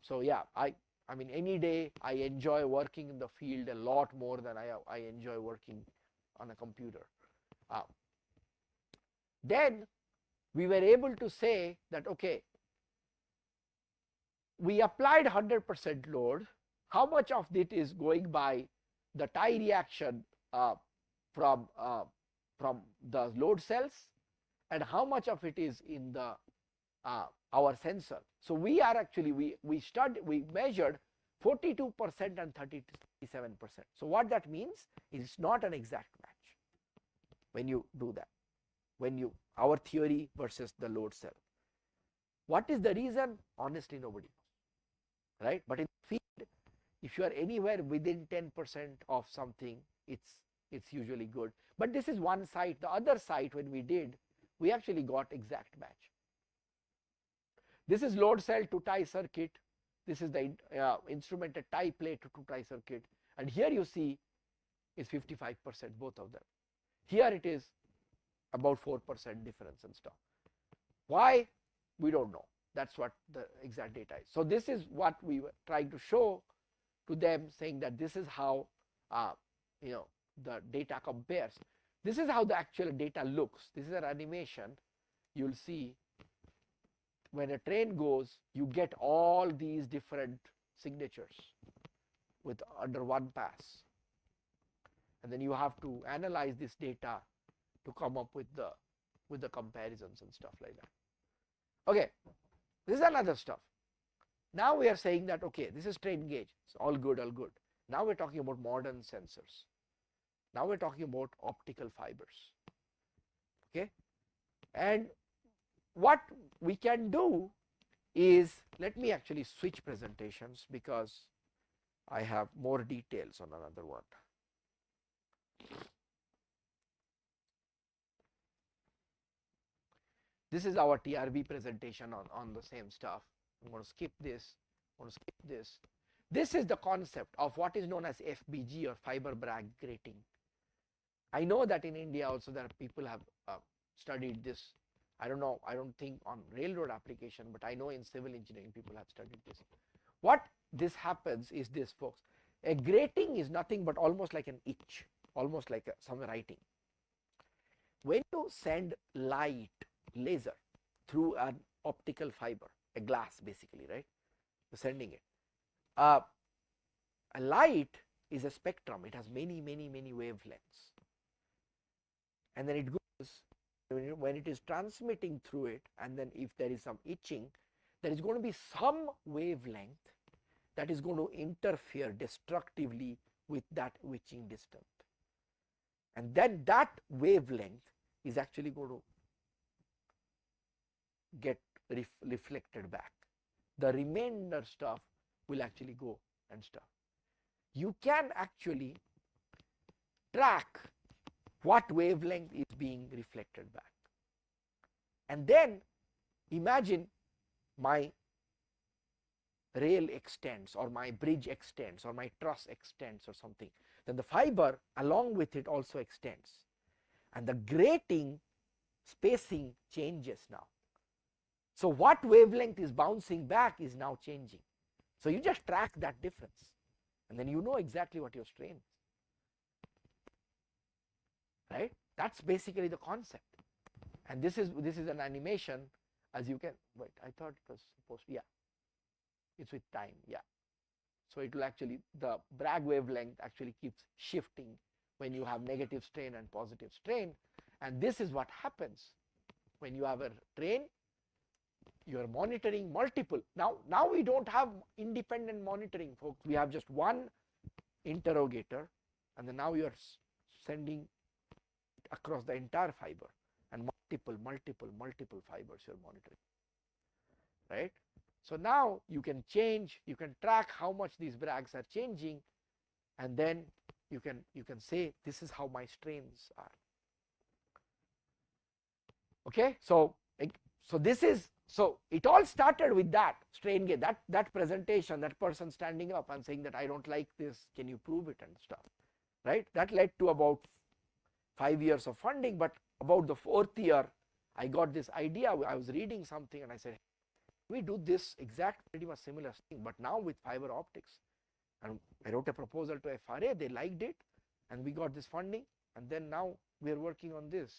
A: So yeah, I mean, any day I enjoy working in the field a lot more than I enjoy working on a computer. Then we were able to say that, okay, we applied 100% load. How much of it is going by the tie reaction from the load cells, and how much of it is in the our sensor? So we are actually, we measured 42% and 37%. So what that means is it's not an exact match when you do that, when you, our theory versus the load cell. What is the reason? Honestly, nobody knows, right? But in the field, if you are anywhere within 10% of something, it's usually good. But this is one site. The other site, when we did, we actually got exact match. This is load cell to tie circuit. This is the instrumented tie plate to tie circuit. And here you see is 55%, both of them. Here it is about 4% difference and stuff. Why? We don't know. That's what the exact data is. So this is what we were trying to show to them, saying that this is how the data compares. This is how the actual data looks. This is an animation. You'll see when a train goes, you get all these different signatures with under one pass, and then you have to analyze this data to come up with the comparisons and stuff like that. Okay, this is another stuff. Now we are saying that, okay, this is strain gauge, it's all good, all good. Now we're talking about modern sensors. Now we're talking about optical fibers. Okay, and what we can do is, let me actually switch presentations because I have more details on another one. This is our TRB presentation on the same stuff. I'm going to skip this. I'm going to skip this. This is the concept of what is known as FBG, or fiber Bragg grating. I know that in India also there are people have studied this. I don't know, I don't think on railroad application, but I know in civil engineering people have studied this. What this happens is this, folks. A grating is nothing but almost like an itch, almost like some writing. When you send light, laser, through an optical fiber, a glass basically, right? You're sending it. A light is a spectrum. It has many wavelengths. And then it goes, when it is transmitting through it, and then if there is some itching, there is going to be some wavelength that is going to interfere destructively with that witching distance. And then that wavelength is actually going to get reflected back. The remainder stuff will actually go and stuff. You can actually track what wavelength is being reflected back. And then imagine my rail extends, or my bridge extends, or my truss extends, or something. Then the fiber along with it also extends, and the grating spacing changes now. So what wavelength is bouncing back is now changing. So you just track that difference, and then you know exactly what your strain is. Right? That's basically the concept. And this is an animation, as you can. Wait, I thought it was supposed to, yeah. It's with time, yeah. So it will actually, the Bragg wavelength actually keeps shifting when you have negative strain and positive strain. And this is what happens when you have a train. You are monitoring multiple. Now we don't have independent monitoring, folks. We have just one interrogator, and then now you are sending across the entire fiber, and multiple fibers you're monitoring, right? So now you can change, you can track how much these Braggs are changing, and then you can say this is how my strains are. Okay, so this is, so it all started with that strain gauge, that presentation, that person standing up and saying that I don't like this, can you prove it and stuff, right? That led to about 5 years of funding, but about the 4th year I got this idea. I was reading something and I said, we do this exact pretty much similar thing, but now with fiber optics. And I wrote a proposal to FRA, they liked it, and we got this funding, and then now we are working on this.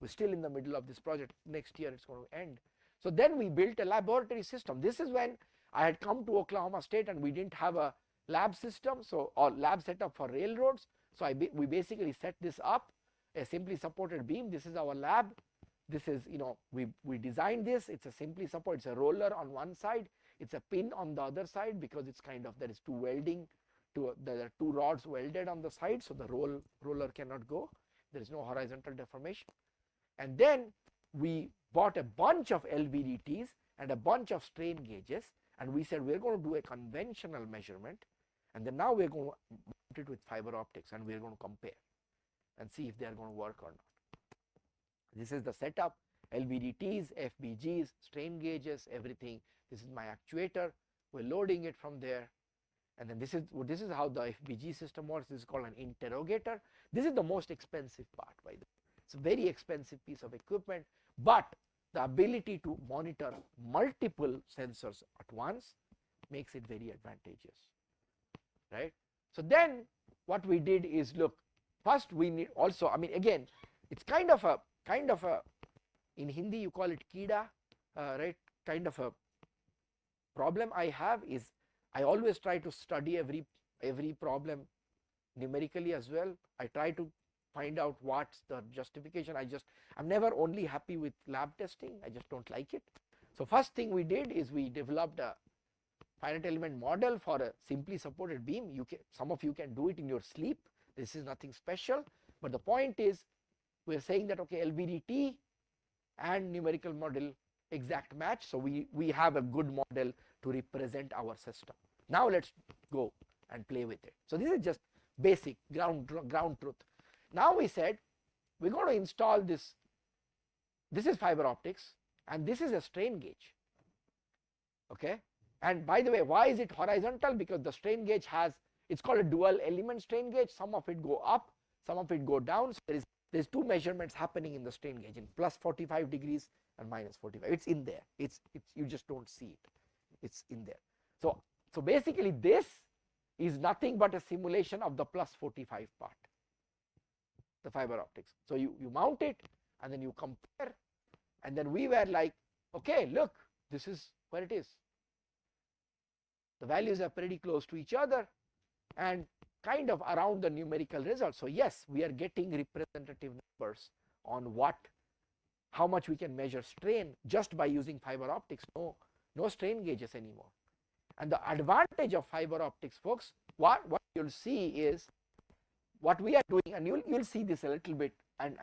A: We're still in the middle of this project. Next year it's going to end. So then we built a laboratory system. This is when I had come to Oklahoma State and we didn't have a lab system, so, or lab setup for railroads. So we basically set this up, a simply supported beam. This is our lab. This is, we designed this. It's a simply support. It's a roller on one side. It's a pin on the other side, because it's kind of, there is two welding, there are two rods welded on the side, so the roller cannot go. There is no horizontal deformation. And then we bought a bunch of LVDTs and a bunch of strain gauges, and we said we're going to do a conventional measurement, and then now we're going to mount it with fiber optics, and we're going to compare and see if they are going to work or not. This is the setup: LVDTs, FBGs, strain gauges, everything. This is my actuator. We're loading it from there, and then this is how the FBG system works. This is called an interrogator. This is the most expensive part, by the way. It's a very expensive piece of equipment, but the ability to monitor multiple sensors at once makes it very advantageous, right? So then what we did is, look, first we need also, I mean, again, it's kind of a, in Hindi you call it kida, right? Kind of a problem I have is I always try to study every problem numerically as well. I try to find out what's the justification. I'm never only happy with lab testing. I just don't like it. So first thing we did is we developed a finite element model for a simply supported beam. Some of you can do it in your sleep. This is nothing special, but the point is we're saying that, okay, LVDT and numerical model exact match, so we have a good model to represent our system. Now let's go and play with it. So this is just basic ground truth. Now we said we're going to install this. This is fiber optics, and this is a strain gauge. Okay, and by the way, why is it horizontal? Because the strain gauge has, it's called a dual element strain gauge. Some of it go up, some of it go down. So there's two measurements happening in the strain gauge, in plus 45 degrees and minus 45. It's in there. It's you just don't see it. It's in there. So basically this is nothing but a simulation of the plus 45 part, the fiber optics. So you mount it and then you compare, and then we were like, okay, look, this is where it is. The values are pretty close to each other and kind of around the numerical result. So yes, we are getting representative numbers on how much we can measure strain just by using fiber optics. No strain gauges anymore. And the advantage of fiber optics, folks, what you'll see is what we are doing, and you'll see this a little bit and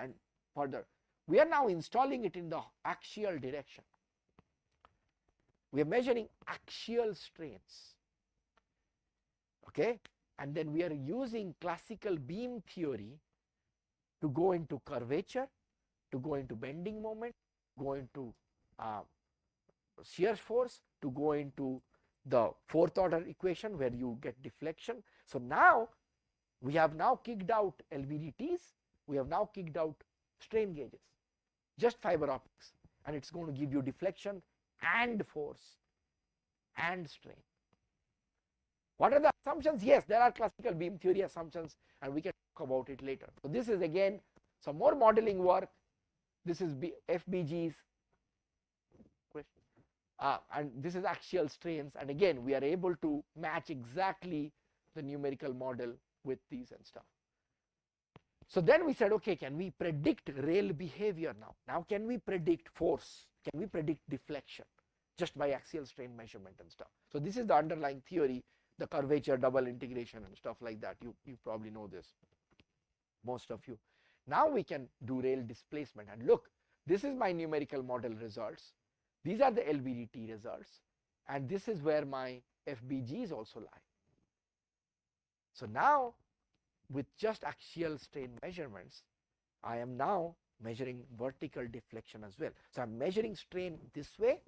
A: further. We are now installing it in the axial direction. We are measuring axial strains, okay, and then we are using classical beam theory to go into curvature, to go into bending moment, go into shear force, to go into the fourth order equation where you get deflection. So now we have now kicked out LVDTs, we have now kicked out strain gauges, just fiber optics, and it's going to give you deflection and force and strain. What are the assumptions? Yes, there are classical beam theory assumptions, and we can talk about it later. So this is again some more modeling work. This is FBGs, and this is axial strains, and again we are able to match exactly the numerical model with these and stuff. So then we said, okay, can we predict rail behavior now? Now can we predict force? Can we predict deflection just by axial strain measurement and stuff? So this is the underlying theory, the curvature, double integration and stuff like that. You probably know this, most of you. Now we can do rail displacement, and look, this is my numerical model results. These are the LVDT results, and this is where my FBGs also lie. So now with just axial strain measurements, I am now measuring vertical deflection as well. So I'm measuring strain this way,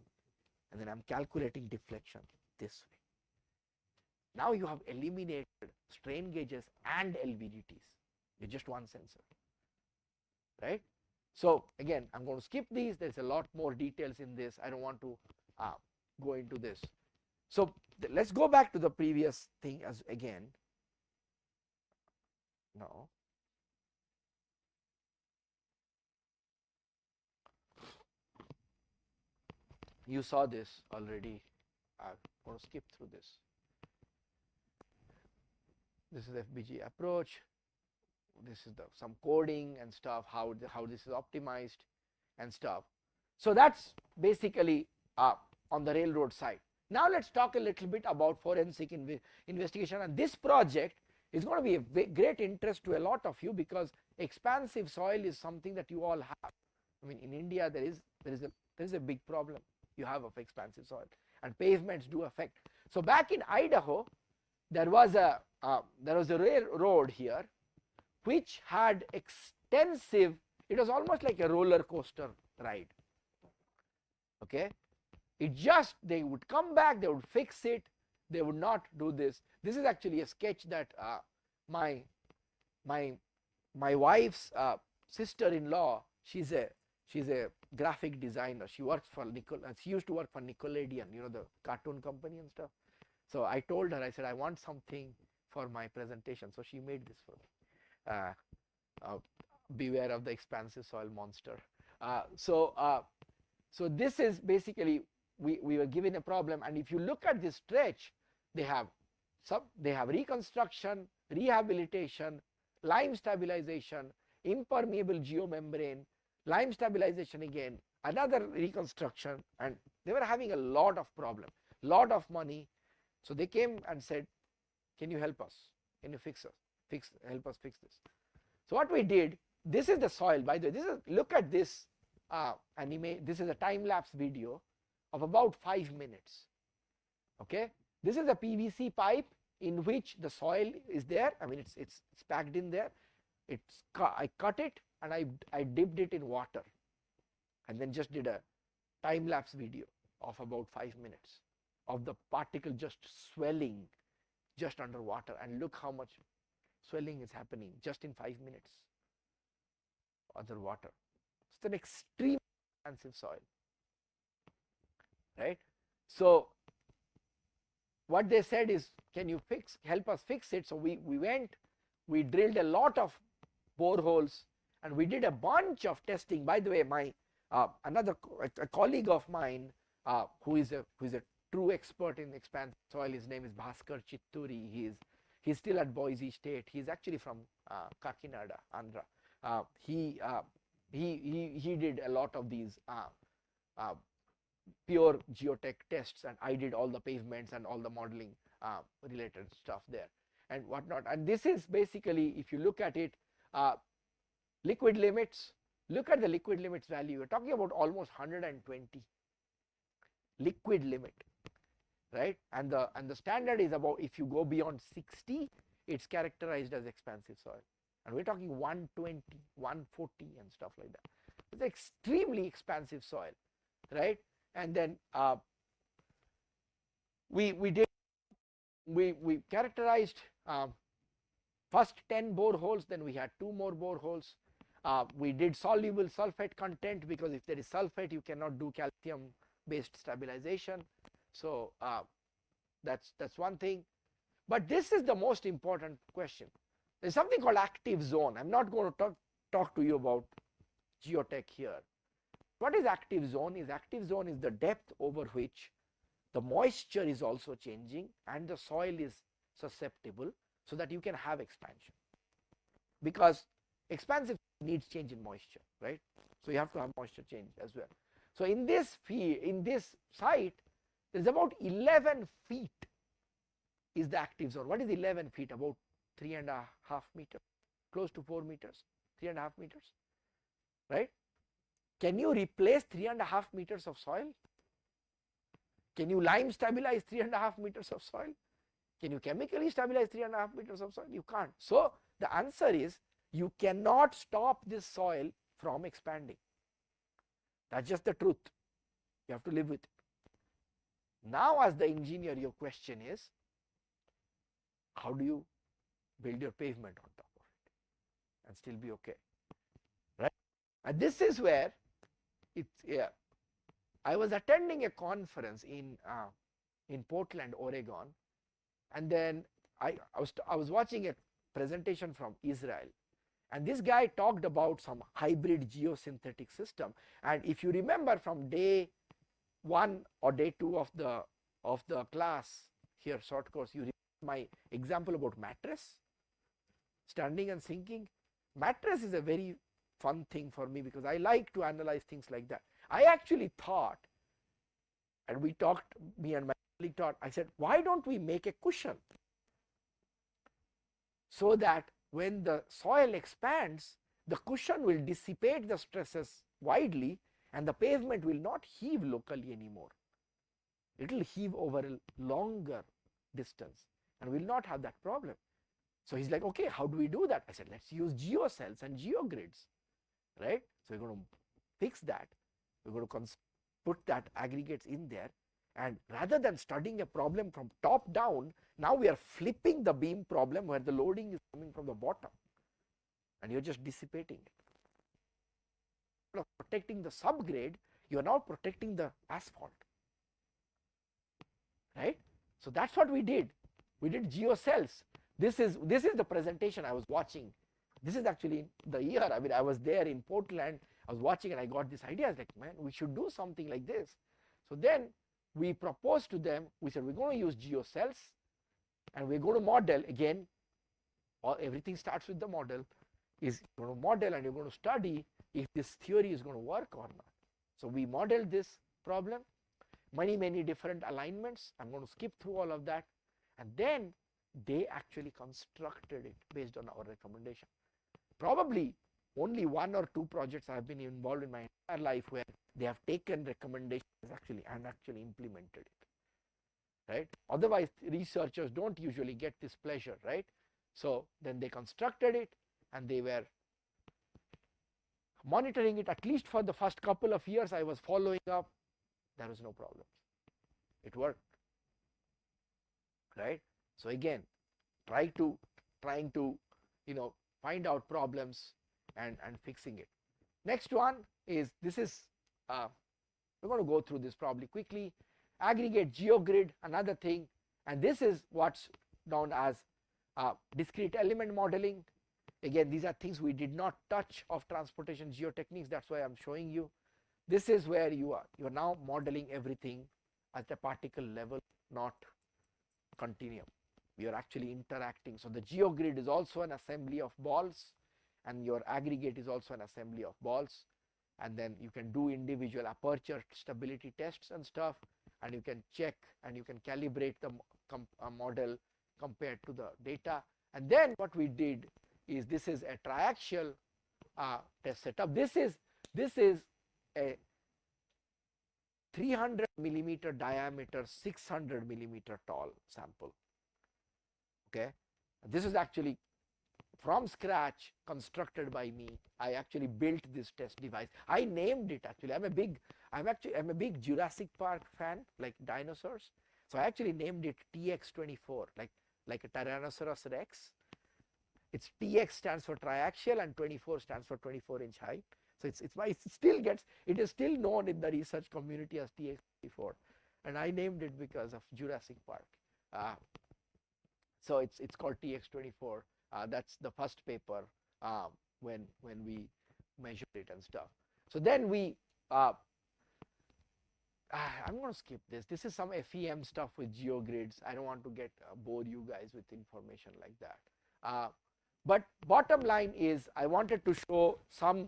A: and then I'm calculating deflection this way. Now you have eliminated strain gauges and LVDTs with just one sensor, right? So again, I'm going to skip these. There's a lot more details in this. I don't want to go into this. So let's go back to the previous thing as again. No. You saw this already. I'm going to skip through this. This is FBG approach. This is some coding and stuff, how this is optimized and stuff. So that's basically on the railroad side. Now let's talk a little bit about forensic investigation, and this project is going to be of great interest to a lot of you because expansive soil is something that you all have. I mean, in India there is a big problem you have of expansive soil, and pavements do affect. So back in Idaho, there was a railroad here which had extensive, it was almost like a roller coaster ride, okay. They would come back, they would fix it, they would not do this. This is actually a sketch that my wife's sister-in-law, she's a graphic designer. She works for she used to work for Nickelodeon, you know, the cartoon company and stuff. So I told her, I said, I want something for my presentation. So she made this for me. Beware of the expansive soil monster. So this is basically, we were given a problem, and if you look at this stretch, they have reconstruction, rehabilitation, lime stabilization, impermeable geomembrane, lime stabilization again, another reconstruction, and they were having a lot of problem, lot of money. So they came and said, can you help us? Can you help us fix this? So what we did, this is the soil, by the way, look at this this is a time-lapse video of about 5 minutes, okay. This is a PVC pipe in which the soil is there. I mean, it's packed in there. I cut it and I dipped it in water, and then just did a time-lapse video of about 5 minutes of the particle just swelling just underwater, and look how much swelling is happening just in 5 minutes underwater. It's an extremely expansive soil, right? So what they said is, can you help us fix it? So we went, we drilled a lot of boreholes, and we did a bunch of testing. By the way, my a colleague of mine who is a true expert in expansive soil, his name is Bhaskar Chitturi. He's still at Boise State. He's actually from Kakinada, Andhra. He did a lot of these pure geotech tests, and I did all the pavements and all the modeling related stuff there and whatnot. And this is basically, if you look at it, liquid limits. Look at the liquid limits value. We're talking about almost 120 liquid limit, right? And the standard is about, if you go beyond 60, it's characterized as expansive soil, and we're talking 120, 140 and stuff like that. It's extremely expansive soil, right? And then we characterized first 10 boreholes, then we had 2 more boreholes. We did soluble sulfate content, because if there is sulfate you cannot do calcium based stabilization. So that's one thing. But this is the most important question. There's something called active zone. I'm not going to talk to you about geotech here. What is active zone? Active zone is the depth over which the moisture is also changing and the soil is susceptible, so that you can have expansion, because expansive needs change in moisture, right? So you have to have moisture change as well. So in this site, there is about 11 feet is the active zone. What is 11 feet? About 3.5 meters, close to 4 meters, 3.5 meters, right? Can you replace 3.5 meters of soil? Can you lime stabilize 3.5 meters of soil? Can you chemically stabilize 3.5 meters of soil? You can't. So the answer is, you cannot stop this soil from expanding. That's just the truth. You have to live with it. Now, as the engineer, your question is, how do you build your pavement on top of it and still be okay, right? And this is where it's, I was attending a conference in Portland, Oregon, and then I was watching a presentation from Israel, and this guy talked about some hybrid geosynthetic system. And if you remember from day 1 or day 2 of the class here, short course, you remember my example about mattress, standing and sinking. Mattress is a very fun thing for me, because I like to analyze things like that. I actually thought, and we talked, me and my colleague thought, I said, why don't we make a cushion, so that when the soil expands, the cushion will dissipate the stresses widely, and the pavement will not heave locally anymore. It will heave over a longer distance and will not have that problem. So he's like, okay, how do we do that? I said, let's use geocells and geogrids, right? So we're going to fix that. We're going to put that aggregates in there, and rather than studying a problem from top down, now we are flipping the beam problem, where the loading is coming from the bottom and you're just dissipating it. Instead of protecting the subgrade, you are now protecting the asphalt, right? So that's what we did. We did geocells. This is the presentation I was watching. This is actually the year, I mean, I was there in Portland, I was watching, and I got this idea. I was like, man, we should do something like this. So then we proposed to them, we said, we're going to use geocells, and we're going to model again. Everything starts with the model. Is going to model, and you're going to study if this theory is going to work or not. So we modeled this problem, many different alignments. I'm going to skip through all of that, and then they actually constructed it based on our recommendation. Probably only 1 or 2 projects I have been involved in my entire life where they have taken recommendations and actually implemented it, right? Otherwise, researchers don't usually get this pleasure, right? So then they constructed it, and they were monitoring it. At least for the first couple of years, I was following up. There was no problem. It worked, right? So again, trying to find out problems and fixing it. Next one is, this is we're going to go through this probably quickly. Aggregate geogrid, another thing, and this is what's known as discrete element modeling. Again, these are things we did not touch of transportation geotechniques. That's why I'm showing you. This is where you are now modeling everything at the particle level, not continuum. We are actually interacting. So the geogrid is also an assembly of balls, and your aggregate is also an assembly of balls, and then you can do individual aperture stability tests and stuff, and you can check and you can calibrate the model compared to the data. And then what we did is, this is a triaxial test setup. This is a 300 millimeter diameter, 600 millimeter tall sample. Okay, this is actually from scratch constructed by me. I actually built this test device. I named it actually. I'm a big Jurassic Park fan, like dinosaurs. So I actually named it TX24, like a Tyrannosaurus Rex. It's TX stands for triaxial and 24 stands for 24-inch height. So it is still known in the research community as TX24, and I named it because of Jurassic Park. So it's called TX24. That's the first paper when we measured it and stuff. So then we I'm going to skip this. This is some FEM stuff with geogrids. I don't want to bore you guys with information like that. But bottom line is, I wanted to show some.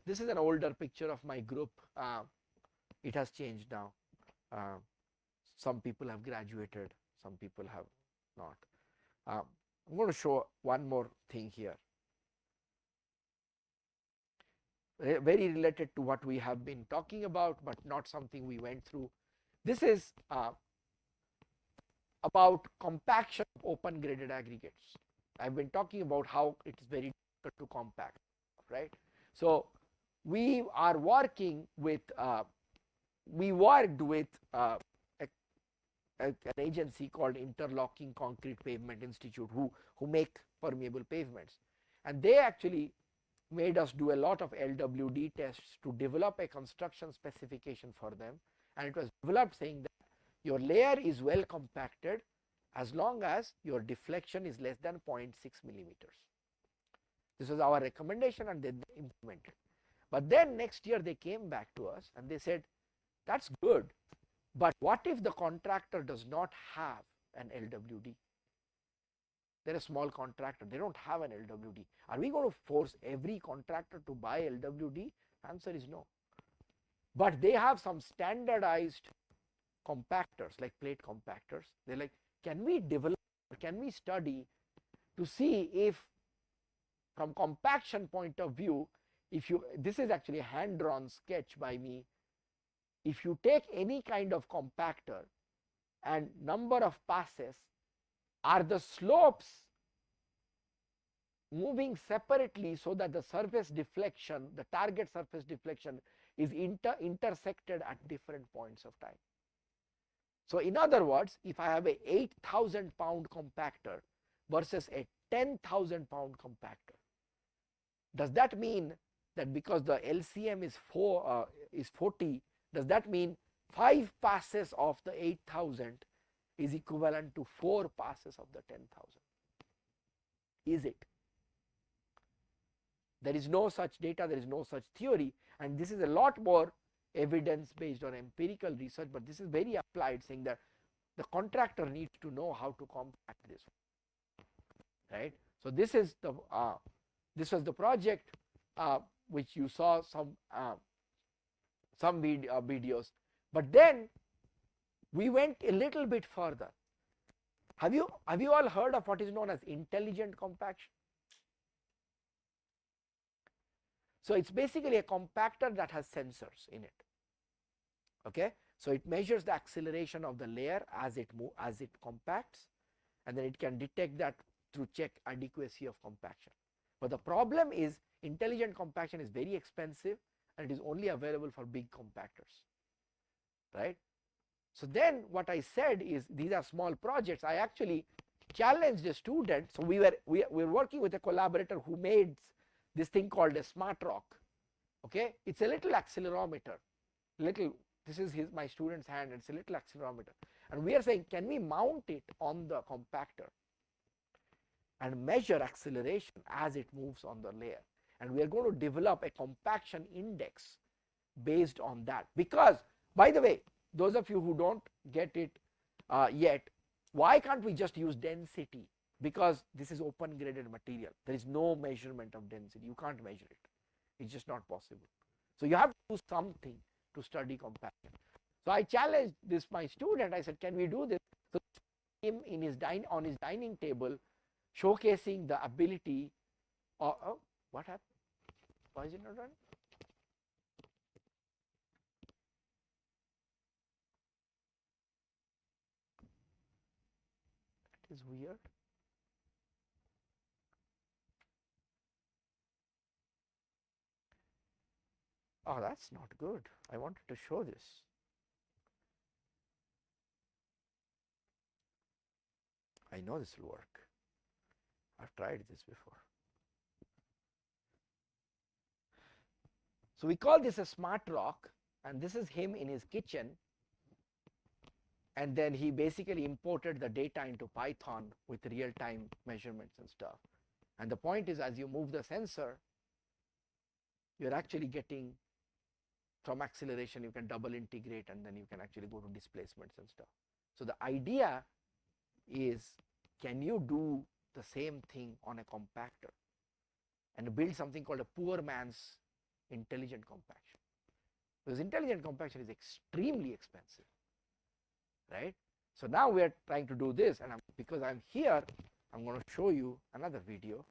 A: This is an older picture of my group. It has changed now. Some people have graduated, some people have not. I'm going to show one more thing here, very related to what we have been talking about, but not something we went through. This is about compaction of open graded aggregates. I've been talking about how it is very difficult to compact, right? So we are working with, we worked with an agency called Interlocking Concrete Pavement Institute, who make permeable pavements, and they actually made us do a lot of LWD tests to develop a construction specification for them. And it was developed saying that your layer is well compacted as long as your deflection is less than 0.6 millimeters. This was our recommendation, and they implemented. But then next year they came back to us and they said, that's good, but what if the contractor does not have an LWD? They're a small contractor, they don't have an LWD. Are we going to force every contractor to buy LWD? Answer is no. But they have some standardized compactors, like plate compactors. They're like, can we develop, can we study to see if, from compaction point of view, this is actually a hand-drawn sketch by me. If you take any kind of compactor and number of passes, are the slopes moving separately so that the surface deflection, the target surface deflection, is intersected at different points of time? So in other words, if I have a 8,000 pound compactor versus a 10,000 pound compactor, does that mean that because the LCM is 40, does that mean 5 passes of the 8,000 is equivalent to 4 passes of the 10,000? Is it? There is no such data, there is no such theory, and this is a lot more evidence based on empirical research, but this is very applied, saying that the contractor needs to know how to compact this, right? So this is the this was the project which you saw some videos, but then we went a little bit further. Have you all heard of what is known as intelligent compaction? So it's basically a compactor that has sensors in it. Okay, so it measures the acceleration of the layer as it compacts, and then it can detect that through check adequacy of compaction. But the problem is, intelligent compaction is very expensive and it is only available for big compactors, right? So then what I said is, these are small projects. I actually challenged a student. So we were working with a collaborator who made this thing called a smart rock. Okay, it's a little accelerometer. This is my student's hand. It's a little accelerometer, and we are saying, can we mount it on the compactor and measure acceleration as it moves on the layer? And we are going to develop a compaction index based on that. Because, by the way, those of you who don't get it yet, why can't we just use density? Because this is open graded material. There is no measurement of density. You can't measure it. It's just not possible. So you have to do something to study compaction. So I challenged this my student. I said, can we do this? So him in his on his dining table, showcasing the ability. Oh, what happened? Why is it not running? That is weird. Oh, that's not good. I wanted to show this. I know this will work. I've tried this before. So we call this a smart rock, and this is him in his kitchen. And then he basically imported the data into Python with real-time measurements and stuff. And the point is, as you move the sensor, you're actually getting, from acceleration, you can double integrate, and then you can actually go to displacements and stuff. So the idea is, can you do the same thing on a compactor and build something called a poor man's intelligent compaction? Because intelligent compaction is extremely expensive, right? So now we are trying to do this, and because I'm here, I'm going to show you another video.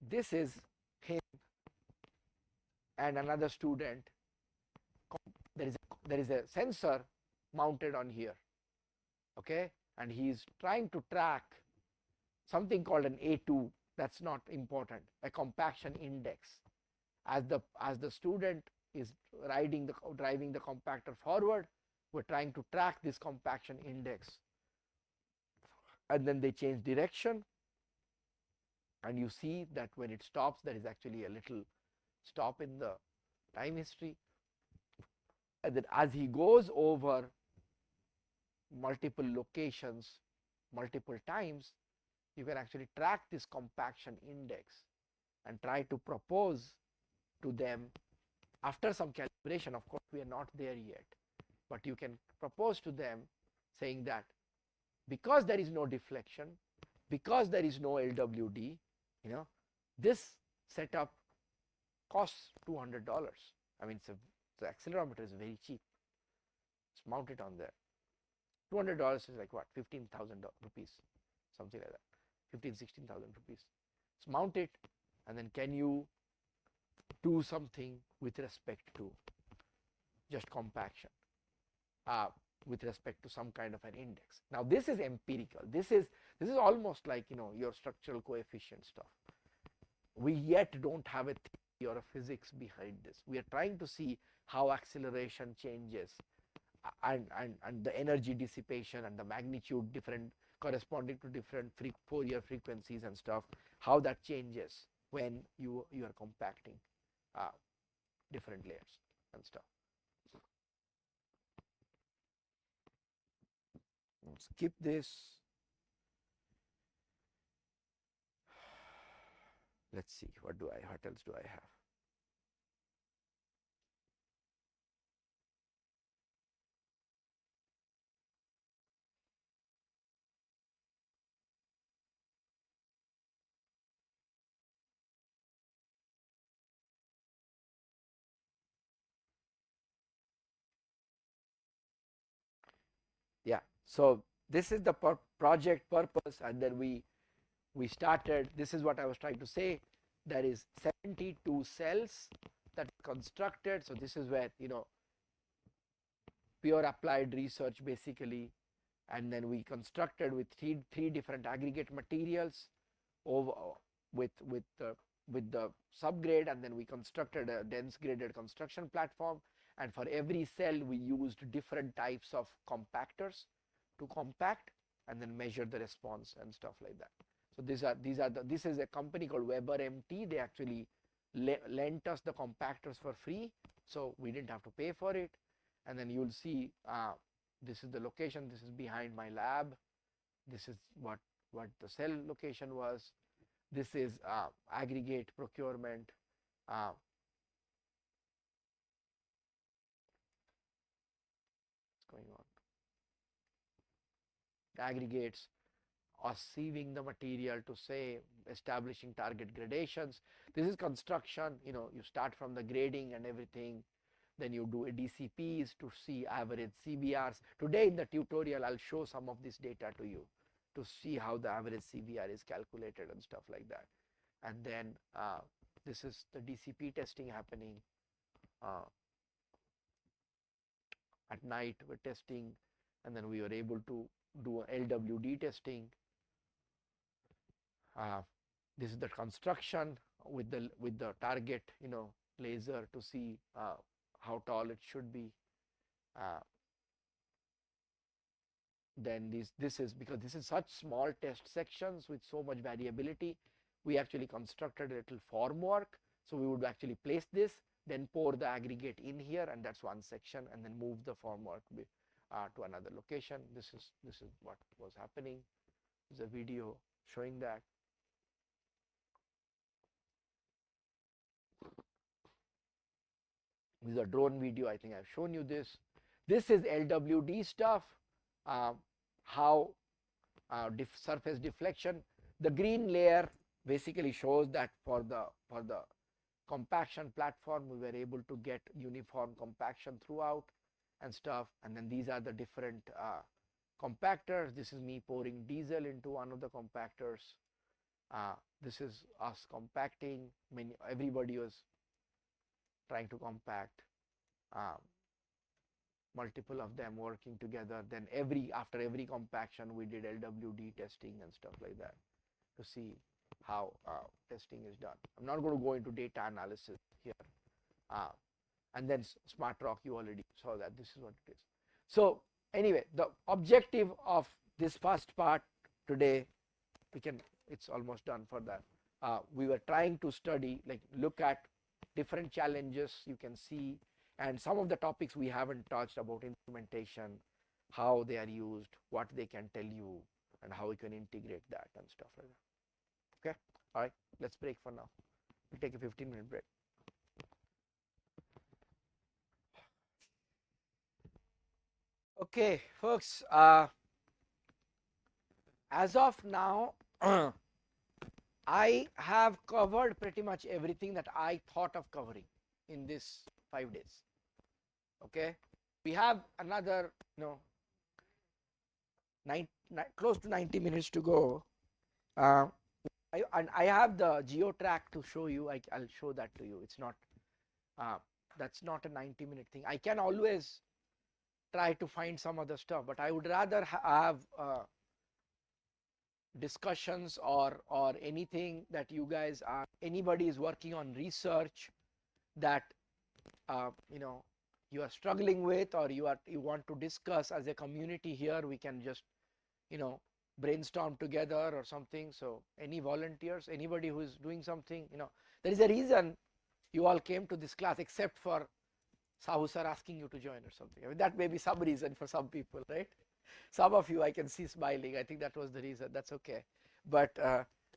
A: This is him and another student. There is a sensor mounted on here, okay, and he's trying to track something called an A2. That's not important, a compaction index. As the student is driving the compactor forward, we're trying to track this compaction index, and then they change direction, and you see that when it stops, there is actually a little stop in the time history, and then as he goes over multiple locations multiple times, you can actually track this compaction index and try to propose to them after some calibration. Of course, we are not there yet, but you can propose to them saying that because there is no deflection, because there is no LWD, this setup costs $200. I mean, the accelerometer is very cheap. It's mounted on there. $200 is like what, 15,000 rupees, something like that, 16,000 rupees. So mount it, and then can you do something with respect to just compaction, with respect to some kind of an index. Now this is empirical. This is almost like your structural coefficient stuff. We yet don't have a theory or a physics behind this. We are trying to see how acceleration changes, and the energy dissipation and the magnitude different corresponding to different Fourier frequencies and stuff, how that changes when you are compacting different layers and stuff. Skip this. Let's see, what else do I have? Yeah, so this is the project purpose, and then we started. This is what I was trying to say. There is 72 cells that constructed. So this is where pure applied research basically, and then we constructed with three different aggregate materials over with the subgrade, and then we constructed a dense graded construction platform, and for every cell we used different types of compactors to compact and then measure the response and stuff like that. So this is a company called Weber MT. They actually lent us the compactors for free, so we didn't have to pay for it. And then you'll see this is the location. This is behind my lab. This is what the cell location was. This is aggregate procurement. What's going on? Aggregates. or sieving the material to say establishing target gradations. This is construction, you start from the grading and everything, then you do a DCPs to see average CBRs. Today in the tutorial I'll show some of this data to you to see how the average CBR is calculated and stuff like that. And then this is the DCP testing happening. At night we're testing, and then we were able to do LWD testing. This is the construction with the target laser to see how tall it should be. Then this is because this is such small test sections with so much variability, we actually constructed a little formwork. So we would actually place this, then pour the aggregate in here, and that's one section, and then move the formwork to another location. This is what was happening. There's a video showing that. This is a drone video. I think I've shown you this. This is LWD stuff. How surface deflection. The green layer basically shows that for the compaction platform we were able to get uniform compaction throughout and stuff. And then these are the different compactors. This is me pouring diesel into one of the compactors. This is us compacting. Everybody was trying to compact, multiple of them working together. Then after every compaction we did LWD testing and stuff like that to see how testing is done. I'm not going to go into data analysis here. And then smart rock, you already saw that this is what it is. So anyway, the objective of this first part today, it's almost done for that. We were trying to study, look at different challenges you can see, and some of the topics we haven't touched about instrumentation, how they are used, what they can tell you, and how we can integrate that and stuff like that. Okay, all right, let's break for now. We'll take a 15-minute break. Okay, folks, as of now, I have covered pretty much everything that I thought of covering in this 5 days. Okay, we have another close to 90 minutes to go. I have the GeoTrack to show you. I'll show that to you. It's not that's not a 90-minute thing. I can always try to find some other stuff, but I would rather have discussions or anything that you guys are, anybody is working on research that you are struggling with, or you want to discuss as a community here. We can just brainstorm together or something. So any volunteers, anybody who is doing something, there is a reason you all came to this class, except for Sahu sir asking you to join or something. I mean, that may be some reason for some people, right? Some of you I can see smiling. I think that was the reason. That's okay. But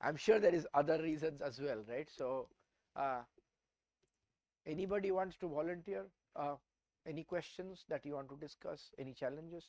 A: I'm sure there is other reasons as well, right? So anybody wants to volunteer? Any questions that you want to discuss? Any challenges?